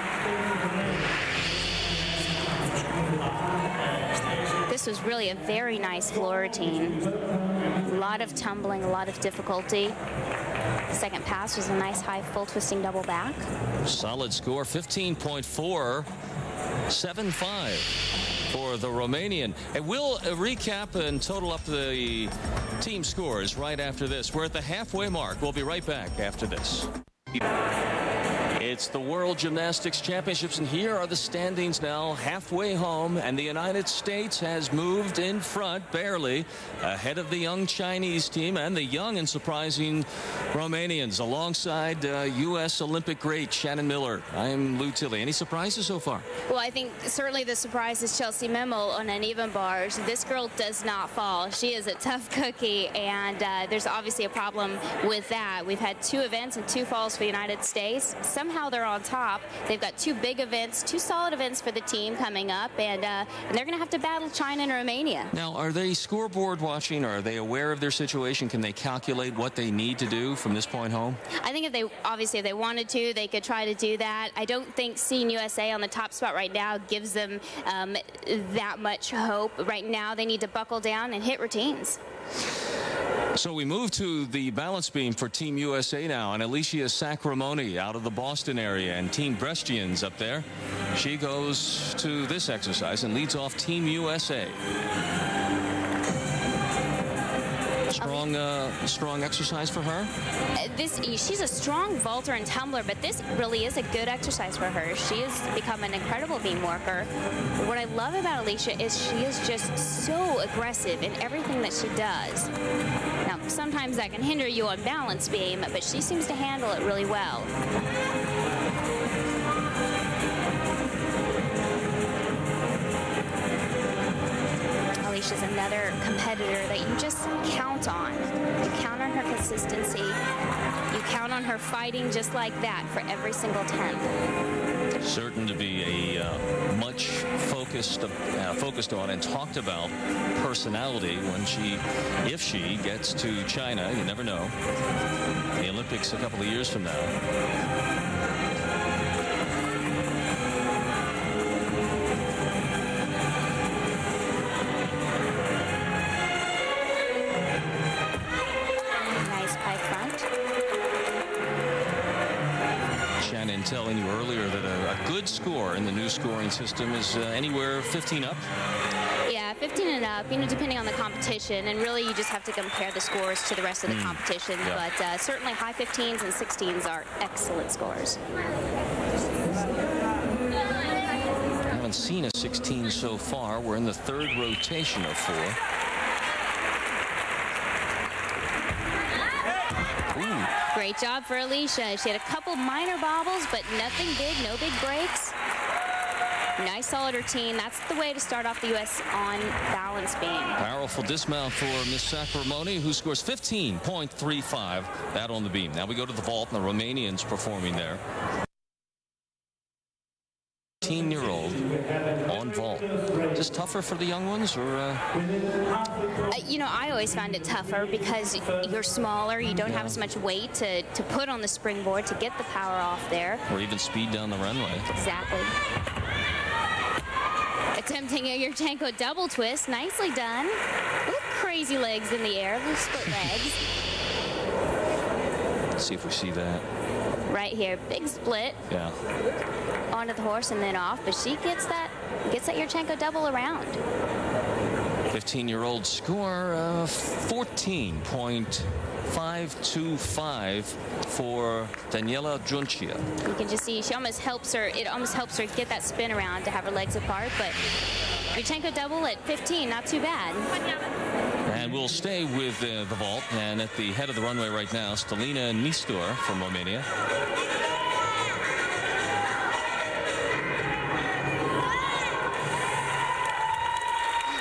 This was really a very nice floor routine. A lot of tumbling, a lot of difficulty. The second pass was a nice high full twisting double back. Solid score, 15.475 for the Romanian. And we'll recap and total up the team scores right after this. We're at the halfway mark. We'll be right back after this. It's the World Gymnastics Championships, and here are the standings now, halfway home, and the United States has moved in front, barely, ahead of the young Chinese team and the young and surprising Romanians, alongside U.S. Olympic great Shannon Miller. I'm Lou Tilley. Any surprises so far? Well, I think certainly the surprise is Chelsea Memel on uneven bars. This girl does not fall. She is a tough cookie, and there's obviously a problem with that. We've had 2 events and 2 falls for the United States. Somehow they're on top. They've got 2 big events, 2 solid events for the team coming up, and they're going to have to battle China and Romania. Now, are they scoreboard watching, or are they aware of their situation? Can they calculate what they need to do from this point home? I think if they wanted to, they could try to do that. I don't think seeing USA on the top spot right now gives them that much hope. Right now, they need to buckle down and hit routines. So we move to the balance beam for Team USA now, and Alicia Sacramone out of the Boston area, and Team Brestians up there. She goes to this exercise and leads off Team USA. Strong exercise for her? She's a strong vaulter and tumbler, but this really is a good exercise for her. She has become an incredible beam worker. What I love about Alicia is she is just so aggressive in everything that she does. Now, sometimes that can hinder you on balance beam, but she seems to handle it really well. Alicia's another competitor that you just count on. You count on her consistency. You count on her fighting just like that for every single 10th. Certain to be a much focused on and talked about personality if she gets to China. You never know. The Olympics a couple of years from now. Telling you earlier that a good score in the new scoring system is anywhere 15 up. Yeah, 15 and up, depending on the competition, and really you just have to compare the scores to the rest of the competition. Yeah. But certainly high 15s and 16s are excellent scores. I haven't seen a 16 so far. We're in the 3rd rotation of 4. Great job for Alicia. She had a couple minor bobbles, but nothing big, no big breaks. Nice solid routine. That's the way to start off the U.S. on balance beam. Powerful dismount for Miss Sacramone, who scores 15.35. That on the beam. Now we go to the vault, and the Romanians performing there. 18-year-old on vault. Is this tougher for the young ones, or? I always found it tougher because you're smaller. You don't have as much weight to put on the springboard to get the power off there. Or even speed down the runway. Exactly. Attempting a Yurchenko double twist. Nicely done. Little crazy legs in the air. Little split legs. Let's see if we see that. Right here. Big split. Yeah. Onto the horse and then off, but she gets that Yurchenko double around. 15-year-old score 14.525 for Daniela Juncia. You can just see she almost helps her. It almost helps her get that spin around to have her legs apart, but Yurchenko double at 15, not too bad. And we'll stay with the vault, and at the head of the runway right now, Stelina Nistor from Romania.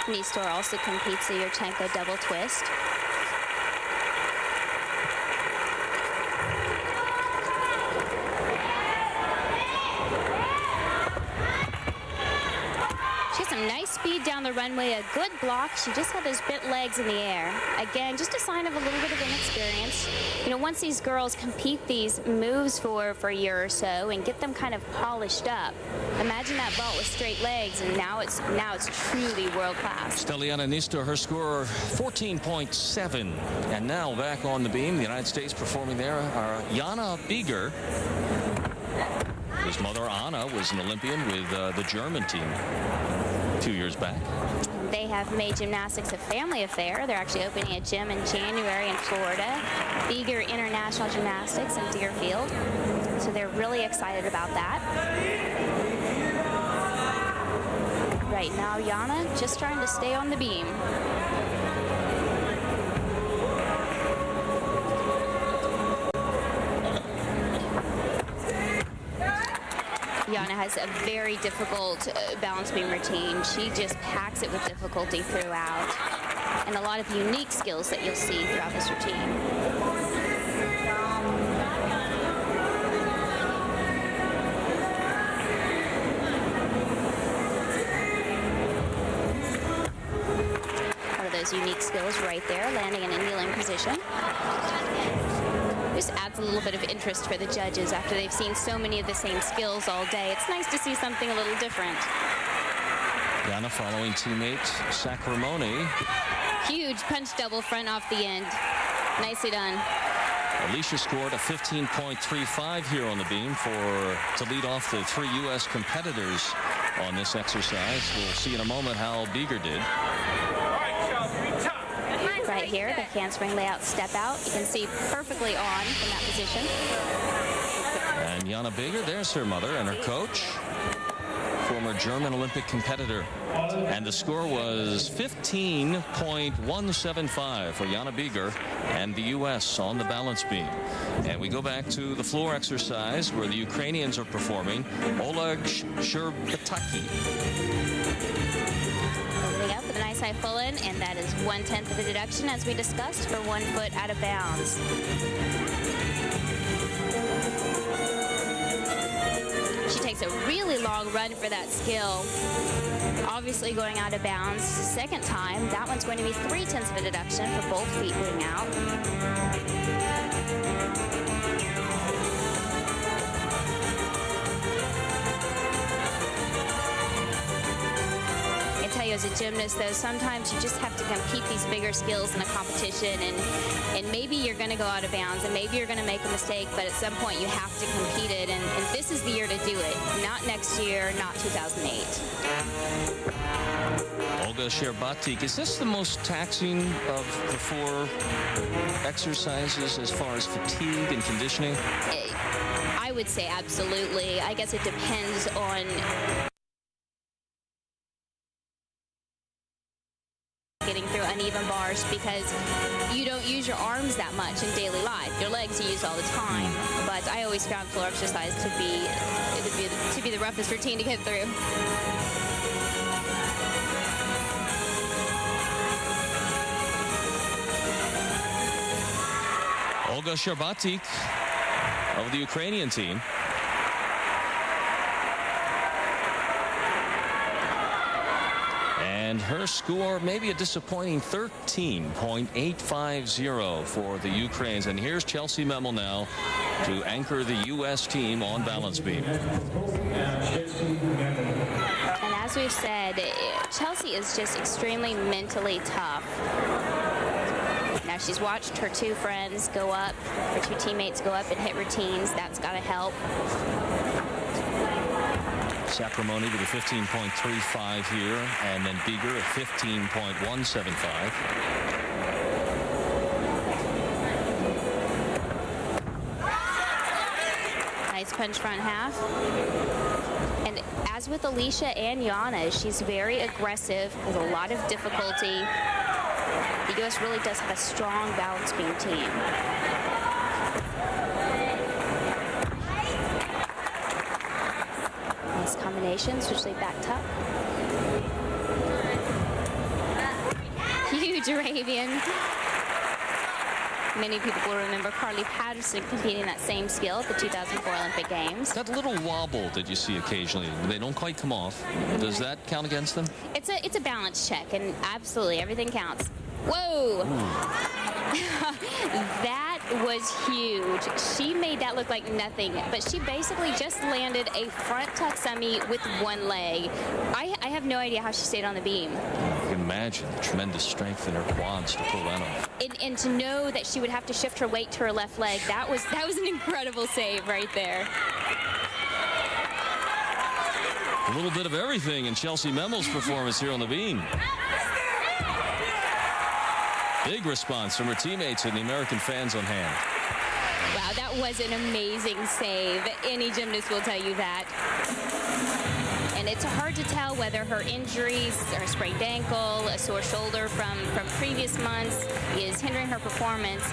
Nistor also competes the Yurchenko double twist. Some nice speed down the runway, a good block. She just had those bent legs in the air. Again, just a sign of a little bit of inexperience. You know, once these girls compete these moves for a year or so and get them kind of polished up, imagine that vault with straight legs, and now it's truly world class. Steliana Nistor, her score 14.7. And now back on the beam, the United States performing there are Jana Bieger. His mother, Anna, was an Olympian with the German team 2 years back. They have made gymnastics a family affair. They're actually opening a gym in January in Florida, Bieger International Gymnastics in Deerfield. So they're really excited about that. Right now, Jana just trying to stay on the beam. Jana has a very difficult balance beam routine. She just packs it with difficulty throughout, and a lot of unique skills that you'll see throughout this routine. One of those unique skills right there, landing in a kneeling position. Just adds a little bit of interest for the judges after they've seen so many of the same skills all day. It's nice to see something a little different. Jana following teammate Sacramone. Huge punch double front off the end. Nicely done. Alicia scored a 15.35 here on the beam to lead off the 3 U.S. competitors on this exercise. We'll see in a moment how Bieger did. Right here, the handspring layout step out. You can see perfectly on from that position. And Jana Bieger, there's her mother and her coach, former German Olympic competitor. And the score was 15.175 for Jana Bieger and the U.S. on the balance beam. And we go back to the floor exercise where the Ukrainians are performing. Oleg Sherbetaki. Moving up with a nice high full in, and that is 1/10 of the deduction, as we discussed, for 1 foot out of bounds. She takes a really long run for that skill. Obviously going out of bounds. Second time, that one's going to be 3/10 of a deduction for both feet being out. Tell you, as a gymnast, though, sometimes you just have to compete these bigger skills in a competition, and maybe you're going to go out of bounds, and maybe you're going to make a mistake, but at some point you have to compete it, and this is the year to do it. Not next year, not 2008. Olga Sherbetaki, is this the most taxing of the 4 exercises as far as fatigue and conditioning? I would say absolutely. I guess it depends on getting through uneven bars, because you don't use your arms that much in daily life. Your legs you use all the time. But I always found floor exercise to be the roughest routine to get through. Olga Sherbetaki of the Ukrainian team. And her score, maybe a disappointing 13.850 for the Ukrainians. And here's Chelsea Memel now to anchor the U.S. team on balance beam. And as we've said, Chelsea is just extremely mentally tough. Now, she's watched her 2 friends go up, her 2 teammates go up and hit routines. That's got to help. Sacramone with a 15.35 here, and then Bieger at 15.175. Nice punch front half. And as with Alicia and Jana, she's very aggressive with a lot of difficulty. The U.S. really does have a strong balance beam team. Nice combinations, usually back tuck. huge Arabian. Many people will remember Carly Patterson competing that same skill at the 2004 Olympic Games. That little wobble that you see occasionally, they don't quite come off. Does that count against them? It's a balance check, and absolutely everything counts. Whoa! That was huge. She made that look like nothing, but she basically just landed a front tucksumi with one leg. I have no idea how she stayed on the beam. You can imagine the tremendous strength in her quads to pull that off. And to know that she would have to shift her weight to her left leg, that was an incredible save right there. A little bit of everything in Chelsea Memmel's performance here on the beam. Big response from her teammates and the American fans on hand. Wow, that was an amazing save. Any gymnast will tell you that. And it's hard to tell whether her injuries, her sprained ankle, a sore shoulder from previous months is hindering her performance.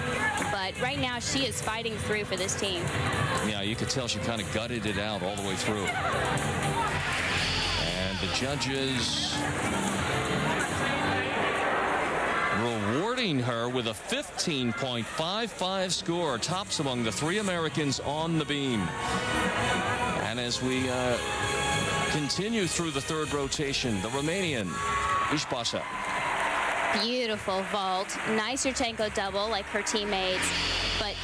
But right now, she is fighting through for this team. Yeah, you could tell she kind of gutted it out all the way through. And the judges rewarding her with a 15.55 score, tops among the 3 Americans on the beam. And as we continue through the 3rd rotation, the Romanian Ishbasha. Beautiful vault. Nice Yurchenko double like her teammates, but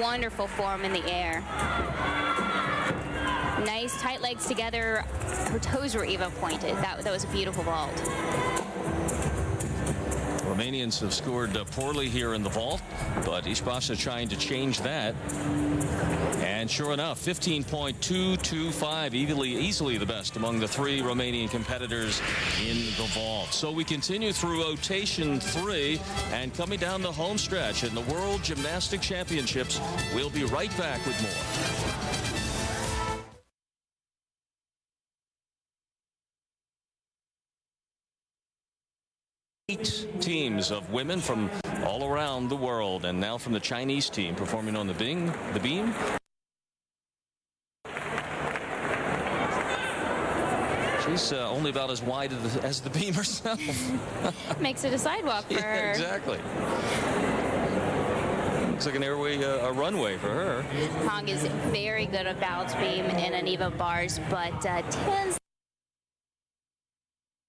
wonderful form in the air. Nice tight legs together. Her toes were even pointed. That was a beautiful vault. Romanians have scored poorly here in the vault, but Ishbasha trying to change that. And sure enough, 15.225, easily the best among the 3 Romanian competitors in the vault. So we continue through rotation 3, and coming down the home stretch in the World Gymnastics Championships, we'll be right back with more. Teams of women from all around the world, and now from the Chinese team performing on the beam. She's only about as wide as the beam herself. Makes it a sidewalk for her. Yeah, exactly. Looks like a runway for her. Hong is very good at balance beam and uneven bars, but tends,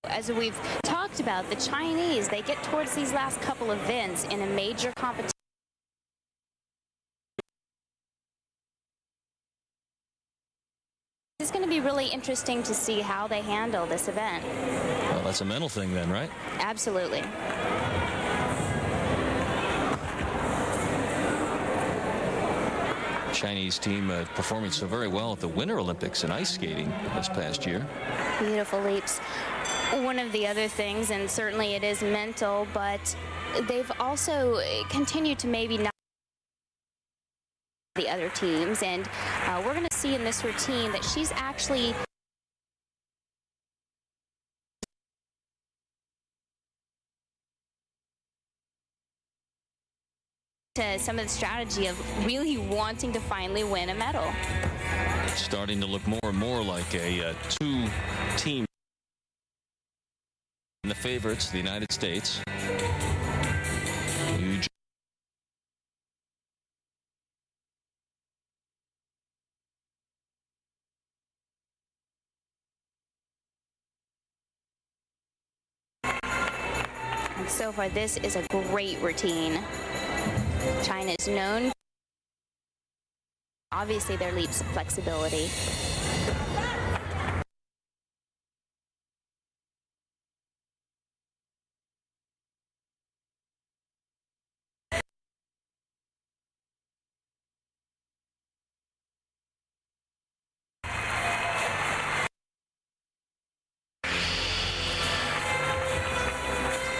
as we've talked about, the Chinese, they get towards these last couple events in a major competition. It's going to be really interesting to see how they handle this event. Well, that's a mental thing then, right? Absolutely. Chinese team performing so very well at the Winter Olympics in ice skating this past year. Beautiful leaps. One of the other things, and certainly it is mental, but they've also continued to maybe not the other teams, and we're going to see in this routine that she's actually to some of the strategy of really wanting to finally win a medal. Starting to look more and more like a 2-team. And the favorites, the United States. Huge. And so far, this is a great routine. China is known, obviously, their leaps of flexibility.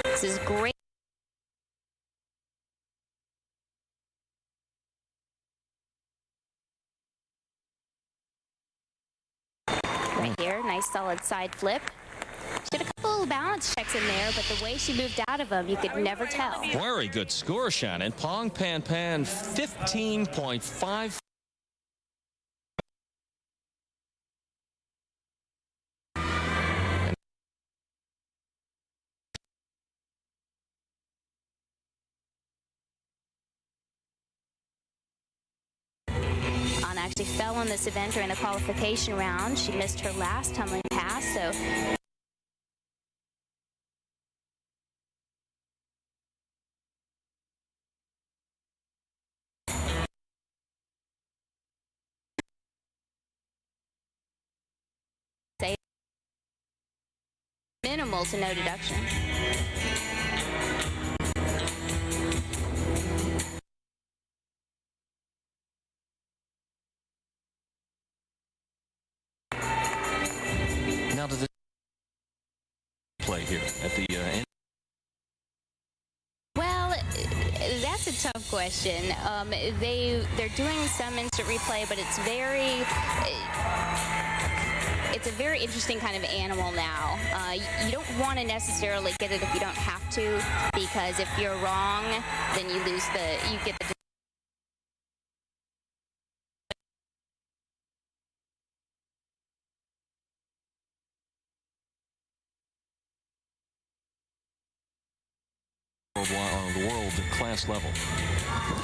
This is great. Right here, nice solid side flip. She did a couple of balance checks in there, but the way she moved out of them, you could never tell. Very good score, Shannon. Pong Pan Pan, 15.5. actually fell on this event during the qualification round. She missed her last tumbling pass, so minimal to no deduction. Now to the play here at the end. Well, that's a tough question. They're doing some instant replay, but it's a very interesting kind of animal now. You don't want to necessarily get it if you don't have to, because if you're wrong, then you get the world class level.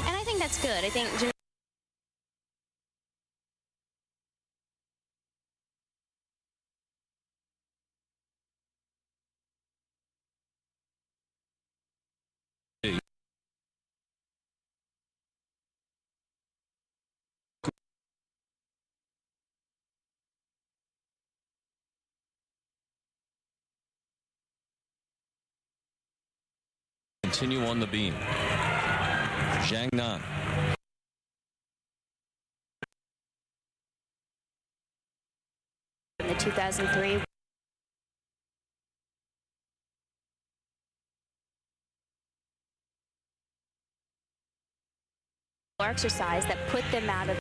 And I think that's good. I think Continue on the beam. Zhang Nan. in the 2003 exercise that put them out of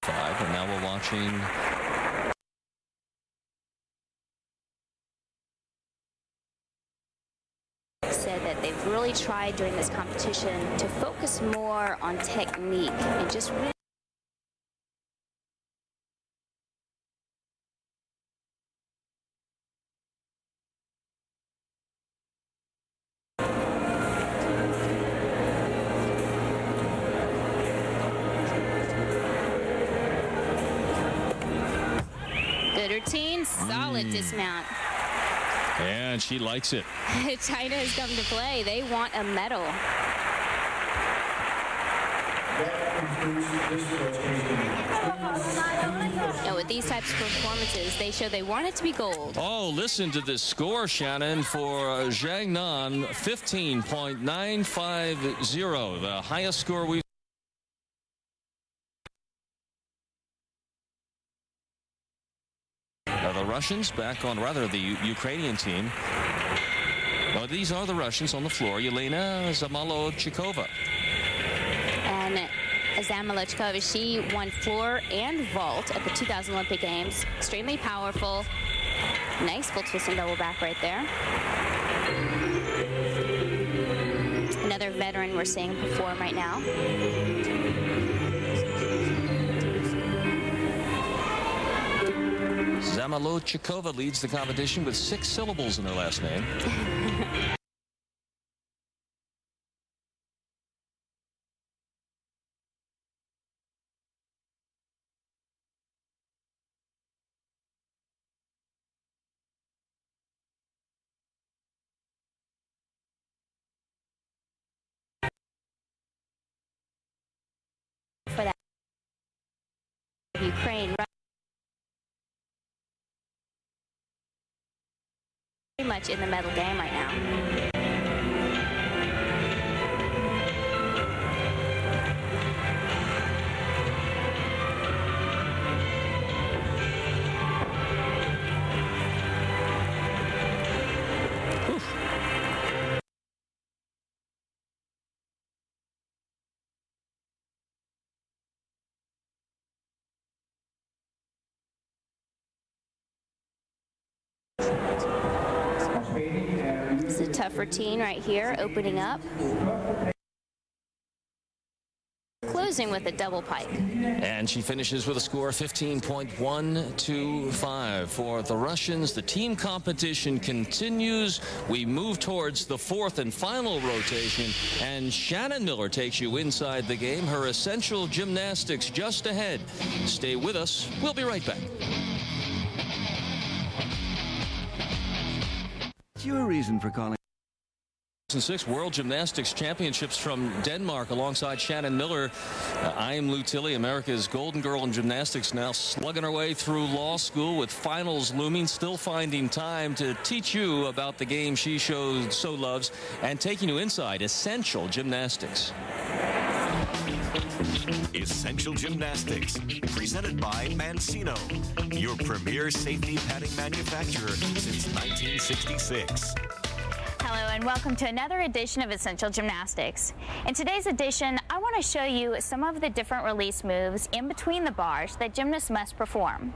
five, and now we're watching said that they've really tried during this competition to focus more on technique and just really good routine, solid dismount. and she likes it. China has come to play. They want a medal. And with these types of performances, they show they want it to be gold. Oh, listen to this score, Shannon, for Zhang Nan, 15.950, the highest score we've the Russians back on, rather, the Ukrainian team. Well, these are the Russians on the floor. Yelena Zamalo-Chikova. And Zamalo-Chikova, she won floor and vault at the 2000 Olympic Games. Extremely powerful. Nice full twist and double back right there. Another veteran we're seeing perform right now. Zamalo-Chikova leads the competition with 6 syllables in her last name. For that, Ukraine. much in the medal game right now. It's a tough routine right here, opening up. Closing with a double pike. And she finishes with a score of 15.125 for the Russians. The team competition continues. We move towards the fourth and final rotation, and Shannon Miller takes you inside the game. Her essential gymnastics just ahead. Stay with us. We'll be right back. What's your reason for calling? 2006 World Gymnastics Championships from Denmark alongside Shannon Miller. I am Lou Tilley, America's golden girl in gymnastics, now slugging her way through law school with finals looming, still finding time to teach you about the game she so loves and taking you inside essential gymnastics. Essential Gymnastics, presented by Mancino, your premier safety padding manufacturer since 1966. Hello and welcome to another edition of Essential Gymnastics. In today's edition, I want to show you some of the different release moves in between the bars that gymnasts must perform.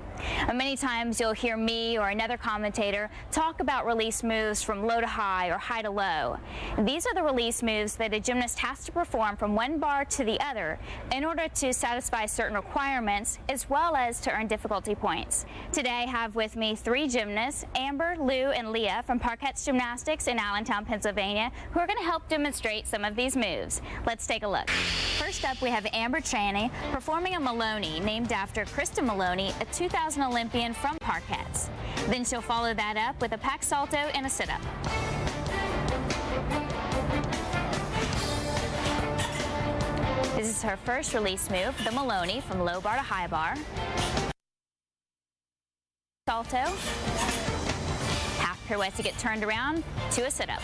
Many times you'll hear me or another commentator talk about release moves from low to high or high to low. These are the release moves that a gymnast has to perform from one bar to the other in order to satisfy certain requirements as well as to earn difficulty points. Today I have with me three gymnasts, Amber, Lou, and Leah from Parkettes Gymnastics in Allentown, Pennsylvania, who are going to help demonstrate some of these moves. Let's take a look. First up, we have Amber Traney performing a Maloney named after Kristen Maloney, a 2000 Olympian from Parkettes. Then she'll follow that up with a pack salto and a sit-up. This is her first release move, the Maloney, from low bar to high bar. Salto. Half pirouette to get turned around to a sit-up.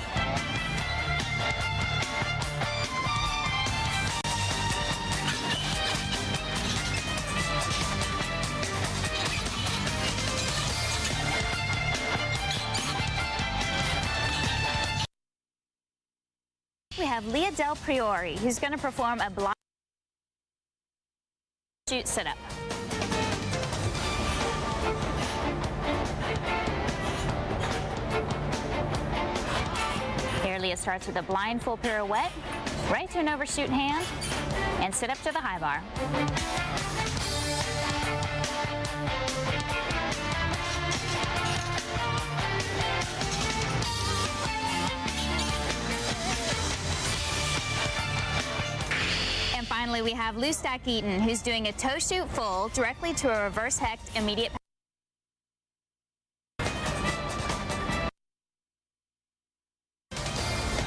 We have Leah Del Priori, who's going to perform a blind shoot sit-up. Here Leah starts with a blind full pirouette, right to an overshoot hand, and sit up to the high bar. And finally, we have Lou Stack-Eaton, who's doing a toe shoot full directly to a reverse hecht immediate.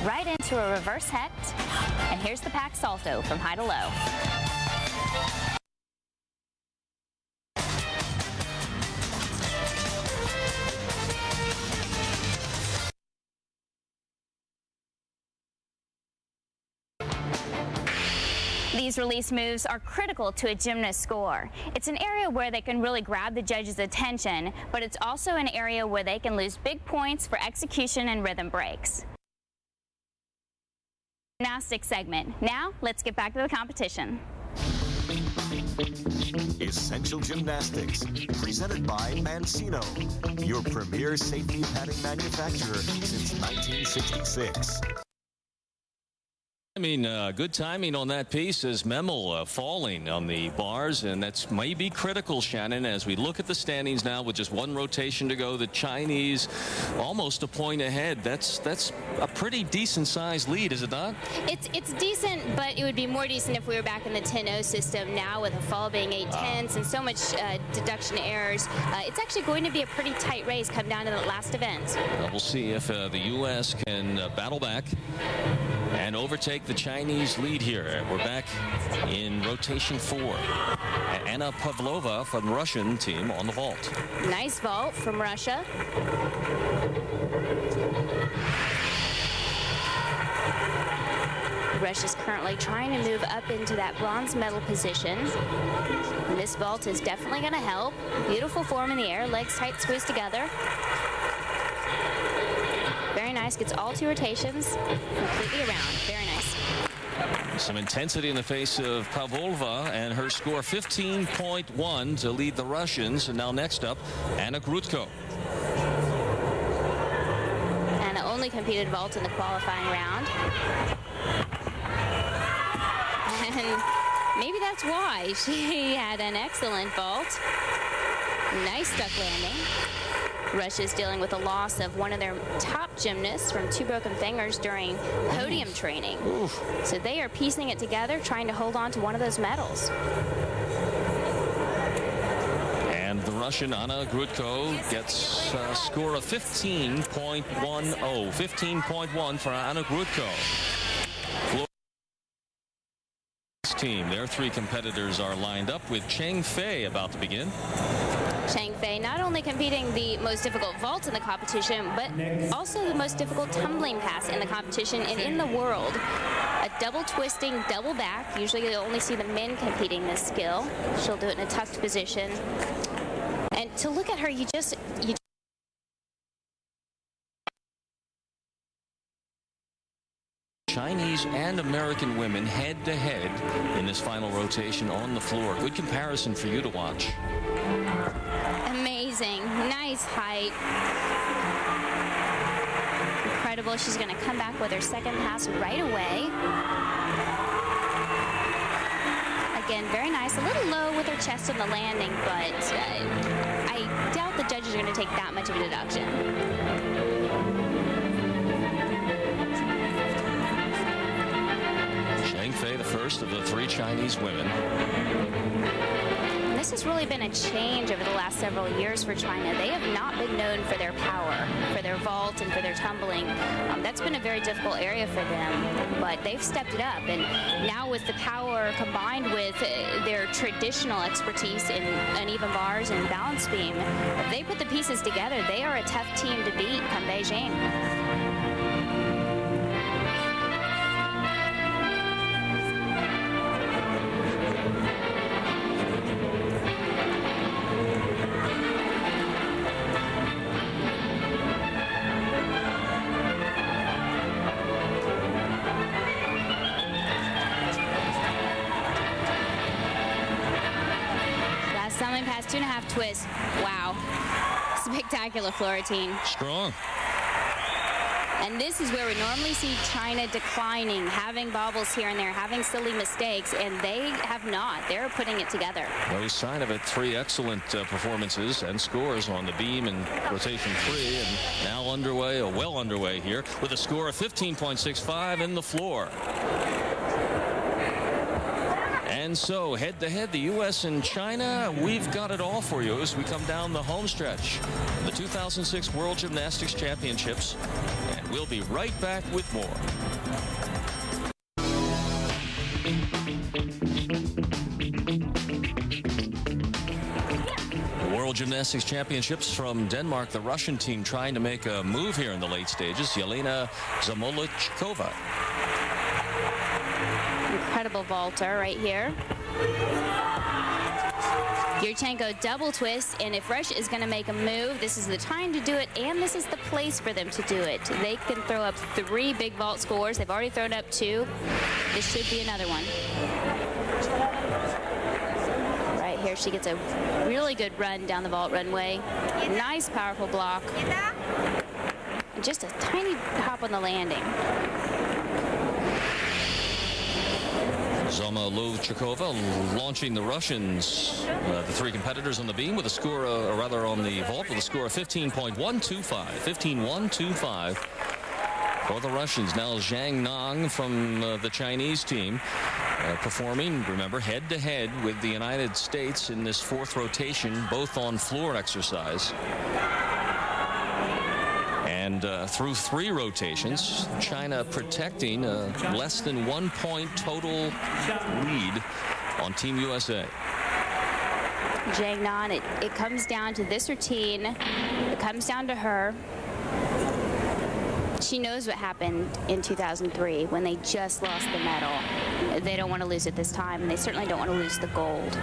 Right into a reverse hecht, and here's the pack salto from high to low. These release moves are critical to a gymnast's score. It's an area where they can really grab the judge's attention, but it's also an area where they can lose big points for execution and rhythm breaks. Gymnastics segment. Now, let's get back to the competition. Essential Gymnastics, presented by Mancino, your premier safety padding manufacturer since 1966. I mean, good timing on that piece as Memel falling on the bars, and that's maybe critical, Shannon, as we look at the standings now with just one rotation to go. The Chinese almost a point ahead. That's a pretty decent-sized lead, is it not? It's decent, but it would be more decent if we were back in the 10-0 system now with a fall being 8-10s and so much deduction errors. It's actually going to be a pretty tight race come down to the last event. Well, we'll see if the U.S. can battle back and overtake the Chinese lead here. We're back in rotation 4. Anna Pavlova from the Russian team on the vault. Nice vault from Russia. Russia's currently trying to move up into that bronze medal position. And this vault is definitely going to help. Beautiful form in the air, legs tight squeezed together. Very nice, gets all 2 rotations completely around. Very nice. Some intensity in the face of Pavlova, and her score 15.1 to lead the Russians. And now next up, Anna Grudko. Anna only competed vault in the qualifying round. And maybe that's why she had an excellent vault. Nice duck landing. Russia's dealing with a loss of one of their top gymnasts from 2 broken fingers during podium training. Oof. So they are piecing it together, trying to hold on to one of those medals. And the Russian Anna Grudko gets a score of 15.10. 15.1 for Anna Grudko. Team, their 3 competitors are lined up with Cheng Fei about to begin. Cheng Fei not only competing the most difficult vault in the competition, but also the most difficult tumbling pass in the competition and in the world. A double twisting, double back. Usually you'll only see the men competing this skill. She'll do it in a tucked position. And to look at her, you Chinese and American women head-to-head in this final rotation on the floor. Good comparison for you to watch. Amazing. Nice height. Incredible. She's going to come back with her second pass right away. Again, very nice. A little low with her chest on the landing, but I doubt the judges are going to take that much of a deduction. Cheng Fei, the first of the 3 Chinese women. This has really been a change over the last several years for China. They have not been known for their power, for their vault and for their tumbling. That's been a very difficult area for them, but they've stepped it up. And now with the power combined with their traditional expertise in uneven bars and balance beam, if they put the pieces together, they are a tough team to beat come Beijing. Pass 2.5 twist. Wow. Spectacular floor routine. Strong. And this is where we normally see China declining, having bobbles here and there, having silly mistakes, and they have not. They're putting it together. No sign of it. 3 excellent performances and scores on the beam in rotation 3, and now underway, well underway here, with a score of 15.65 in the floor. And so, head-to-head, the U.S. and China, we've got it all for you as we come down the home stretch. The 2006 World Gymnastics Championships, and we'll be right back with more. The World Gymnastics Championships from Denmark, the Russian team trying to make a move here in the late stages. Yelena Zamolodchikova. Incredible vaulter right here. Yurchenko double twist, and if Russia is going to make a move, this is the time to do it, and this is the place for them to do it. They can throw up 3 big vault scores. They've already thrown up 2. This should be another one. Right here, she gets a really good run down the vault runway. Nice, powerful block. And just a tiny hop on the landing. Zamolodchikova launching the Russians, the 3 competitors on the beam with a score, or rather on the vault, with a score of 15.125. 15.125 for the Russians. Now Zhang Nang from the Chinese team performing, remember, head-to-head with the United States in this 4th rotation, both on floor exercise. And through 3 rotations, China protecting a less than 1 point total lead on Team USA. Zhang Nan, it comes down to this routine. It comes down to her. She knows what happened in 2003 when they just lost the medal. They don't want to lose it this time, and they certainly don't want to lose the gold.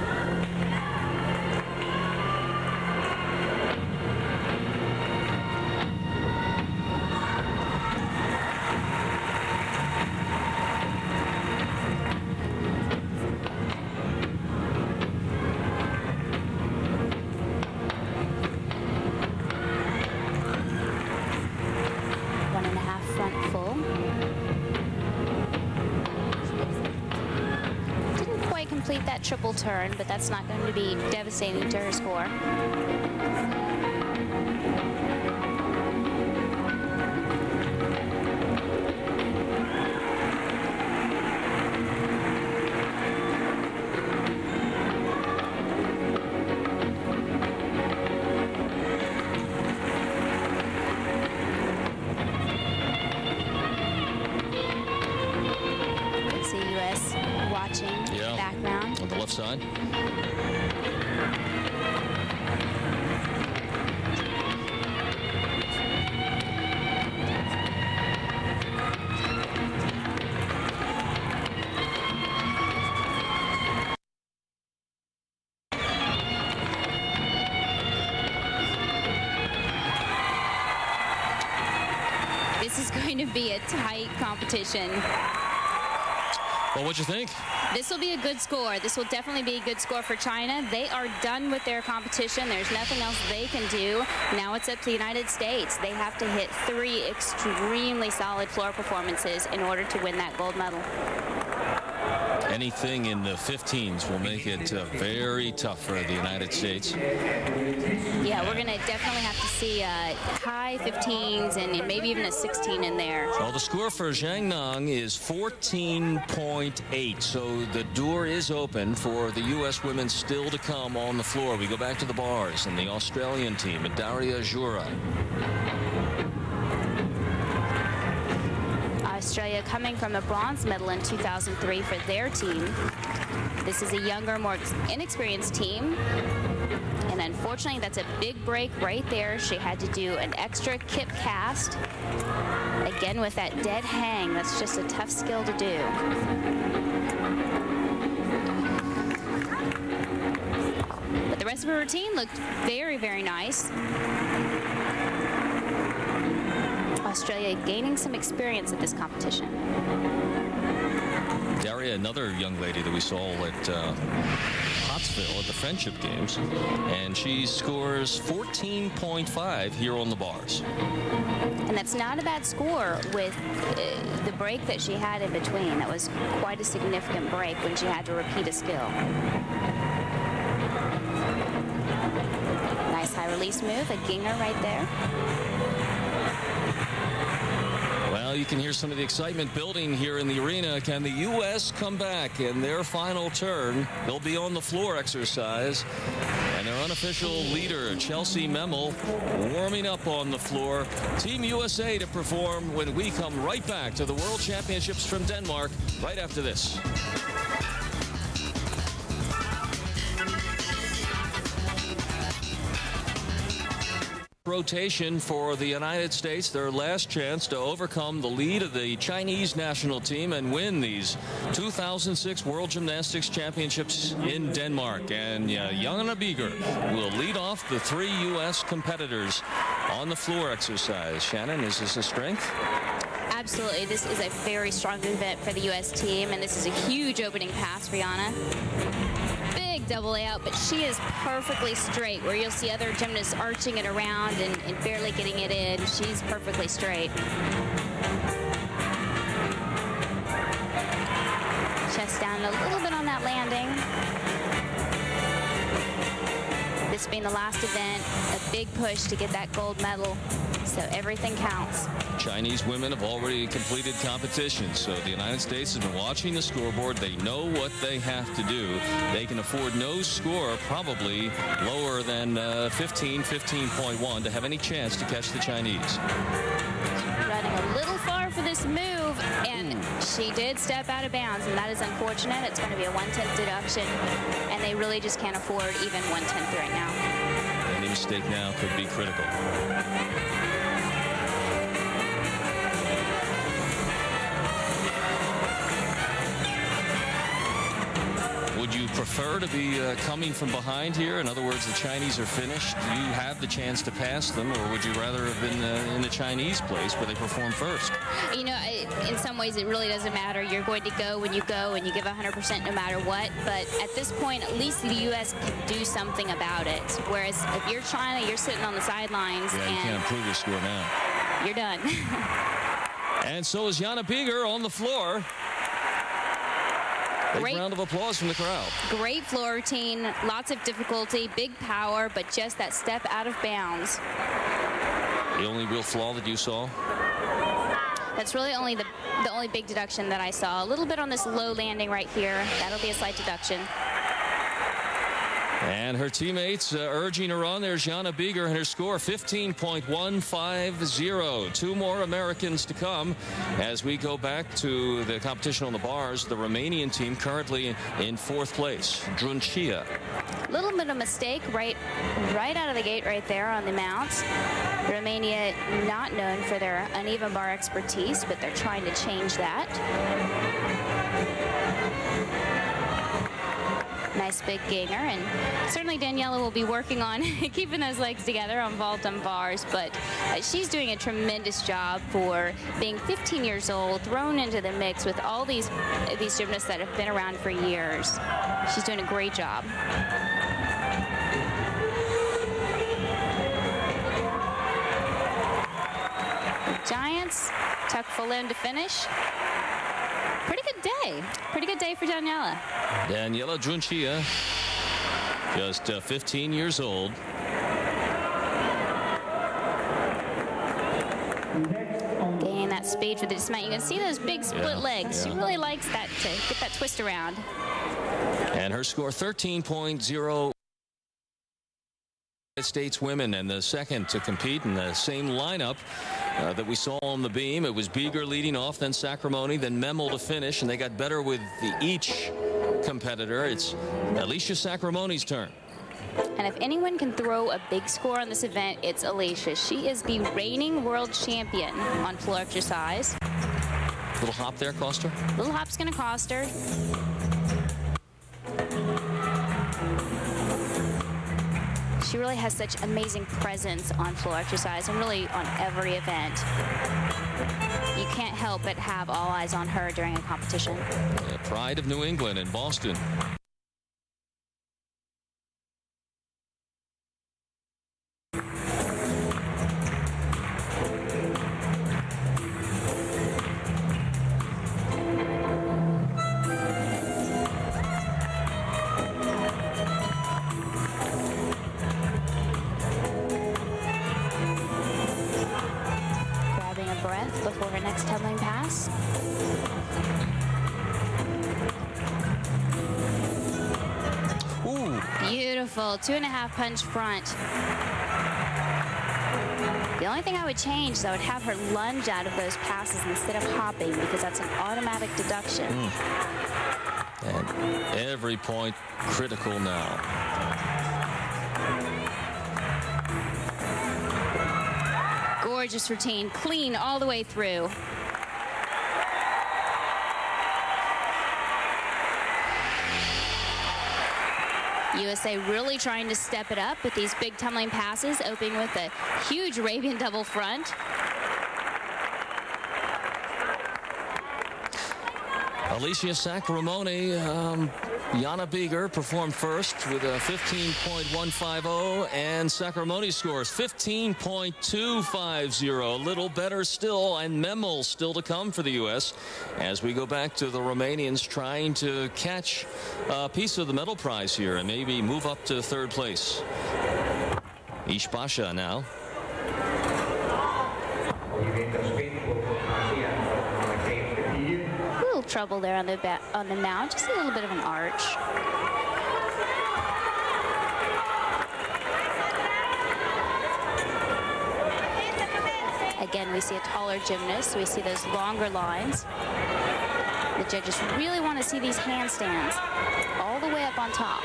That triple turn, but that's not going to be devastating to her score. Let's see U.S. watching the background. On the left side. This is going to be a tight competition. Well, what'd you think? This will be a good score. This will definitely be a good score for China. They are done with their competition. There's nothing else they can do. Now it's up to the United States. They have to hit 3 extremely solid floor performances in order to win that gold medal. Anything in the 15s will make it very tough for the United States. Yeah, we're going to definitely have to see high 15s and maybe even a 16 in there. Well, the score for Zhang Nan is 14.8, so the door is open for the U.S. women still to come on the floor. We go back to the bars and the Australian team and Daria Jura. Australia coming from a bronze medal in 2003 for their team. This is a younger, more inexperienced team. And unfortunately, that's a big break right there. She had to do an extra kip cast. Again, with that dead hang, that's just a tough skill to do. But the rest of her routine looked very, very nice. Australia gaining some experience at this competition. Daria, another young lady that we saw at Pottsville at the Friendship Games, and she scores 14.5 here on the bars. And that's not a bad score with the break that she had in between. That was quite a significant break when she had to repeat a skill. Nice high release move, a ginger right there. Well, you can hear some of the excitement building here in the arena. Can the U.S. come back in their final turn? They'll be on the floor exercise. And their unofficial leader, Chelsea Memel, warming up on the floor. Team USA to perform when we come right back to the World Championships from Denmark right after this. Rotation for the United States, their last chance to overcome the lead of the Chinese national team and win these 2006 World Gymnastics Championships in Denmark. And Jana Bieger will lead off the 3 U.S. competitors on the floor exercise. Shannon, is this a strength? Absolutely. This is a very strong event for the U.S. team, and this is a huge opening pass for Jana. Big double layout, but she is perfectly straight, where you'll see other gymnasts arching it around and barely getting it in. She's perfectly straight. Chest down a little bit on that landing. this being the last event, a big push to get that gold medal. So everything counts. Chinese women have already completed competition, so the United States has been watching the scoreboard. They know what they have to do. They can afford no score, probably lower than 15.1 to have any chance to catch the Chinese. Running a little far for this move, and she did step out of bounds, and that is unfortunate. It's going to be a 1/10 deduction, and they really just can't afford even 1/10 right now. Any mistake now could be critical. Would you prefer to be coming from behind here? In other words, the Chinese are finished. You have the chance to pass them, or would you rather have been in the Chinese place where they perform first? You know, in some ways, it really doesn't matter. You're going to go when you go, and you give 100% no matter what. But at this point, at least the U.S. can do something about it. Whereas if you're China, you're sitting on the sidelines. Yeah, you can't improve your score now. You're done. And so is Jana Bieger on the floor. Big round of applause from the crowd. Great floor routine, lots of difficulty, big power, but just that step out of bounds. The only real flaw that you saw? That's really only the only big deduction that I saw. A little bit on this low landing right here. That'll be a slight deduction. And her teammates urging her on. There's Jana Bieger and her score 15.150. Two more Americans to come as we go back to the competition on the bars. The Romanian team currently in fourth place. Druncia. A little bit of mistake right out of the gate right there on the mounts. Romania not known for their uneven bar expertise, but they're trying to change that. Nice big gainer, and certainly Daniela will be working on keeping those legs together on vault on bars, but she's doing a tremendous job for being 15 years old, thrown into the mix with all these gymnasts that have been around for years. She's doing a great job. Giants tuck full in to finish. Pretty good day. Pretty good day for Daniela. Daniela Druncia, just 15 years old. Gaining that speed for the dismount. You can see those big split legs. Yeah. She really likes that to get that twist around. And her score 13.0. States women, and the second to compete in the same lineup that we saw on the beam. It was Bieger leading off, then Sacramone, then Memel to finish, and they got better with each competitor. It's Alicia Sacramone's turn. And if anyone can throw a big score on this event, it's Alicia. She is the reigning world champion on floor exercise. Little hop there cost her? Little hop's going to cost her. She really has such amazing presence on floor exercise and really on every event. You can't help but have all eyes on her during a competition. The pride of New England in Boston. Before her next tumbling pass. Ooh. Beautiful 2.5 punch front. The only thing I would change is I would have her lunge out of those passes instead of hopping, because that's an automatic deduction. And every point critical now. Gorgeous routine, clean all the way through. USA really trying to step it up with these big tumbling passes, opening with a huge Arabian double front. Alicia Sacramone, Jana Bieger performed first with a 15.150, and Sacramone scores 15.250. A little better still, and Memel still to come for the U.S. as we go back to the Romanians trying to catch a piece of the medal prize here and maybe move up to third place. Ishbasha now. A little trouble there on the mount, just a little bit of an arch. Again, we see a taller gymnast. We see those longer lines. The judges really want to see these handstands all the way up on top.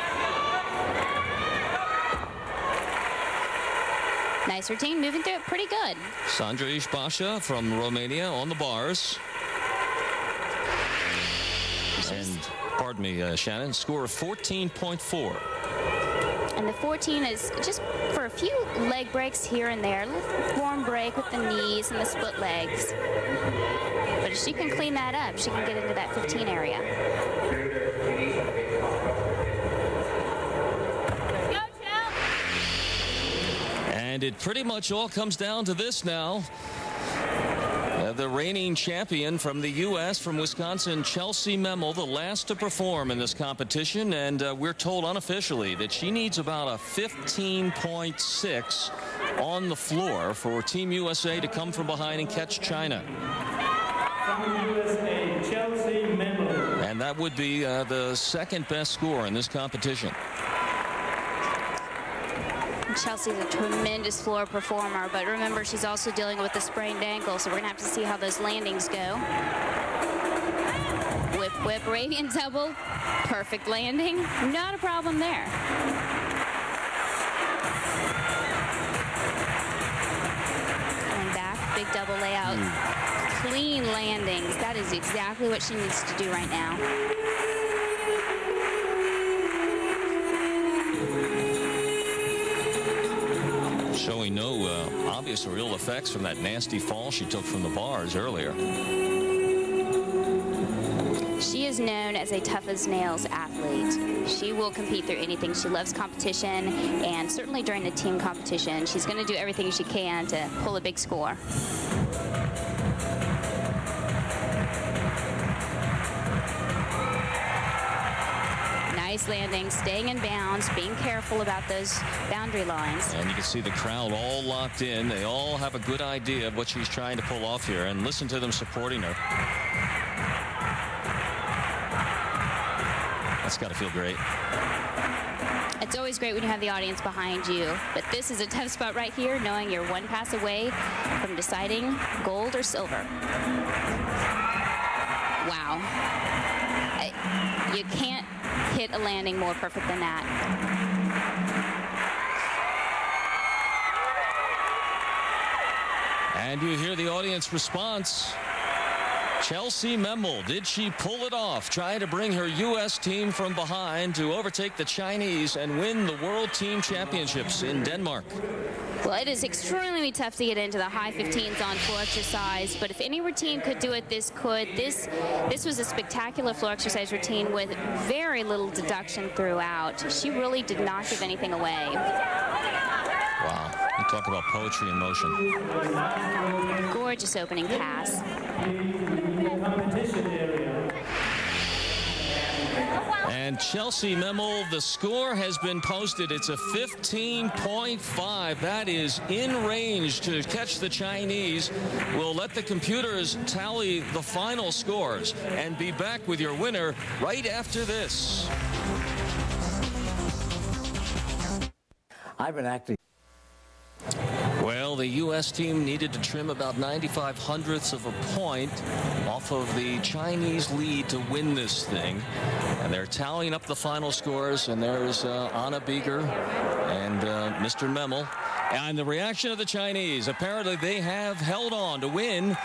Nice routine, moving through it pretty good. Sandra Ishbasha from Romania on the bars. And, pardon me, Shannon, score of 14.4. And the 14 is just for a few leg breaks here and there. A little warm break with the knees and the split legs. But if she can clean that up, she can get into that 15 area. And it pretty much all comes down to this now. The reigning champion from the U.S., from Wisconsin, Chelsea Memel, the last to perform in this competition. And we're told unofficially that she needs about a 15.6 on the floor for Team USA to come from behind and catch China. From USA, Chelsea Memel. And that would be the second best score in this competition. Chelsea's a tremendous floor performer, but remember, she's also dealing with a sprained ankle, so we're gonna have to see how those landings go. Whip, whip, radiant double, perfect landing, not a problem there. Coming back, big double layout, clean landings. That is exactly what she needs to do right now. Showing no obvious or ill effects from that nasty fall she took from the bars earlier. She is known as a tough as nails athlete. She will compete through anything. She loves competition, and certainly during the team competition, she's going to do everything she can to pull a big score. Nice landing, staying in bounds, being careful about those boundary lines. And you can see the crowd all locked in. They all have a good idea of what she's trying to pull off here, and listen to them supporting her. That's got to feel great. It's always great when you have the audience behind you, but this is a tough spot right here, knowing you're one pass away from deciding gold or silver. Wow. You can't hit a landing more perfect than that. And you hear the audience response. Chelsea Memel, did she pull it off, trying to bring her U.S. team from behind to overtake the Chinese and win the World Team Championships in Denmark? Well, it is extremely tough to get into the high 15s on floor exercise, but if any routine could do it, this could. This was a spectacular floor exercise routine with very little deduction throughout. She really did not give anything away. Wow, you talk about poetry in motion. Gorgeous opening pass. And Chelsea Memel, the score has been posted. It's a 15.5. That is in range to catch the Chinese. We'll let the computers tally the final scores and be back with your winner right after this. I've been acting. Well, the U.S. team needed to trim about 95 hundredths of a point off of the Chinese lead to win this thing. And they're tallying up the final scores, and there's Anna Bieger and Mr. Memel. And the reaction of the Chinese, apparently they have held on to win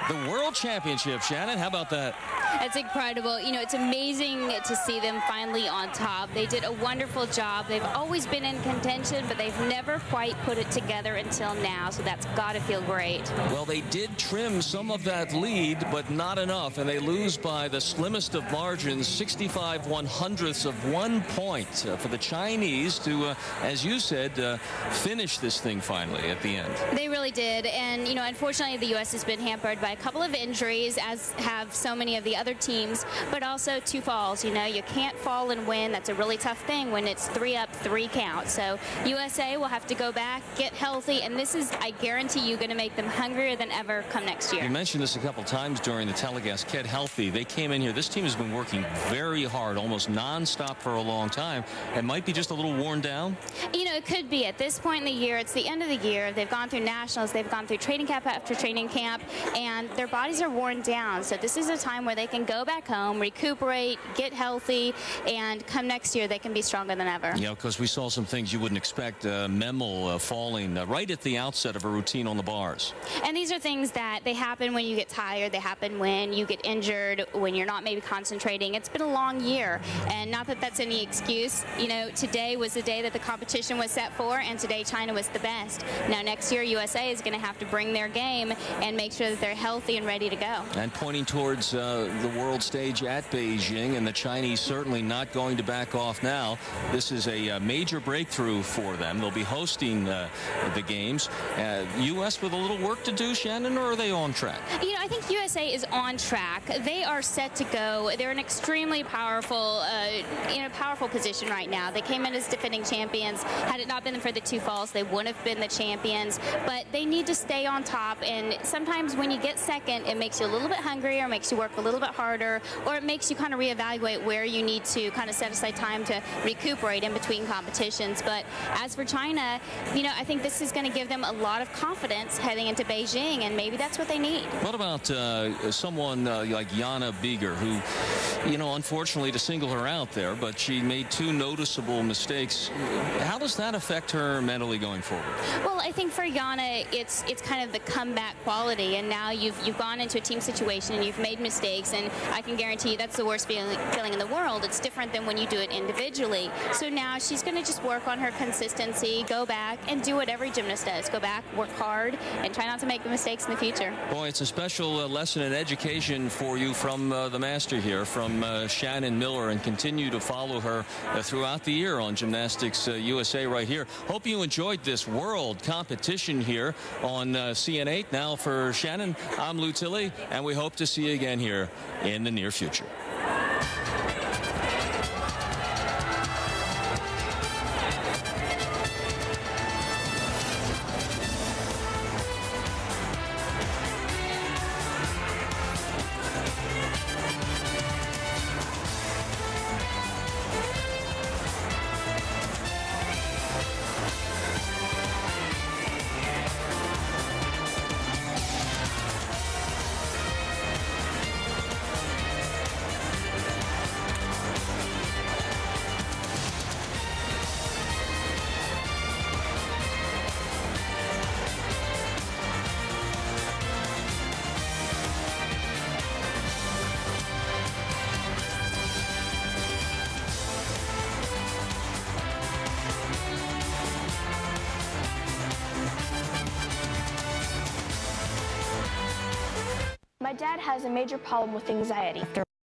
the World Championship. Shannon, how about that? That's incredible. You know, it's amazing to see them finally on top. They did a wonderful job. They've always been in contention, but they've never quite put it together until now, so that's got to feel great. Well, they did trim some of that lead, but not enough, and they lose by the slimmest of margins, 65 1/100ths of 1 point for the Chinese to, as you said, finish this thing finally at the end. They really did, and, you know, unfortunately, the U.S. has been hampered by a couple of injuries, as have so many of the other teams, but also 2 falls. You know, you can't fall and win. That's a really tough thing when it's 3 up, 3 count. So USA will have to go back, get healthy, and this is, I guarantee you, going to make them hungrier than ever come next year. You mentioned this a couple times during the telecast. Get healthy. They came in here. This team has been working very hard, almost non-stop for a long time, and might be just a little worn down. You know, it could be. At this point in the year, it's the end of the year. They've gone through nationals. They've gone through training camp after training camp, and their bodies are worn down. So this is a time where they can go back home, recuperate, get healthy, and come next year they can be stronger than ever. Yeah, because we saw some things you wouldn't expect. Memel falling right at the outset of a routine on the bars. And these are things that they happen when you get tired. They happen when you get injured, when you're not maybe concentrating. It's been a long year, and not that that's any excuse. You know, today was the day that the competition was set for, and today China was the best. Now next year USA is going to have to bring their game and make sure that they're healthy and ready to go. And pointing towards the world stage at Beijing, and the Chinese certainly not going to back off now. This is a major breakthrough for them. They'll be hosting the games. U.S. with a little work to do, Shannon, or are they on track? You know, I think USA is on track. They are set to go. They're an extremely powerful, in a powerful position right now. They came in as defending champions. Had it not been for the 2 falls, they would have been the champions. But they need to stay on top. And sometimes when you get second, it makes you a little bit hungrier, makes you work a little bit harder, or it makes you kind of reevaluate where you need to kind of set aside time to recuperate in between competitions. But as for China, you know, I think this is going to give them a lot of confidence heading into Beijing, and maybe that's what they need. What about someone like Jana Bieger, who, you know, unfortunately to single her out there, but she made 2 noticeable mistakes. How does that affect her mentally going forward? Well, I think for Jana, it's kind of the comeback quality, and now you've gone into a team situation and you've made mistakes, and I can guarantee you that's the worst feeling in the world. It's different than when you do it individually. So now she's going to just work on her consistency, go back and do what every gymnast does. Go back, work hard, and try not to make the mistakes in the future. Boy, it's a special lesson in education for you from the master here, from Shannon Miller, and continue to follow her throughout the year on Gymnastics USA right here. Hope you enjoyed this world competition here on CN8. Now for Shannon, I'm Lou Tilley, and we hope to see you again here in the near future. My dad has a major problem with anxiety.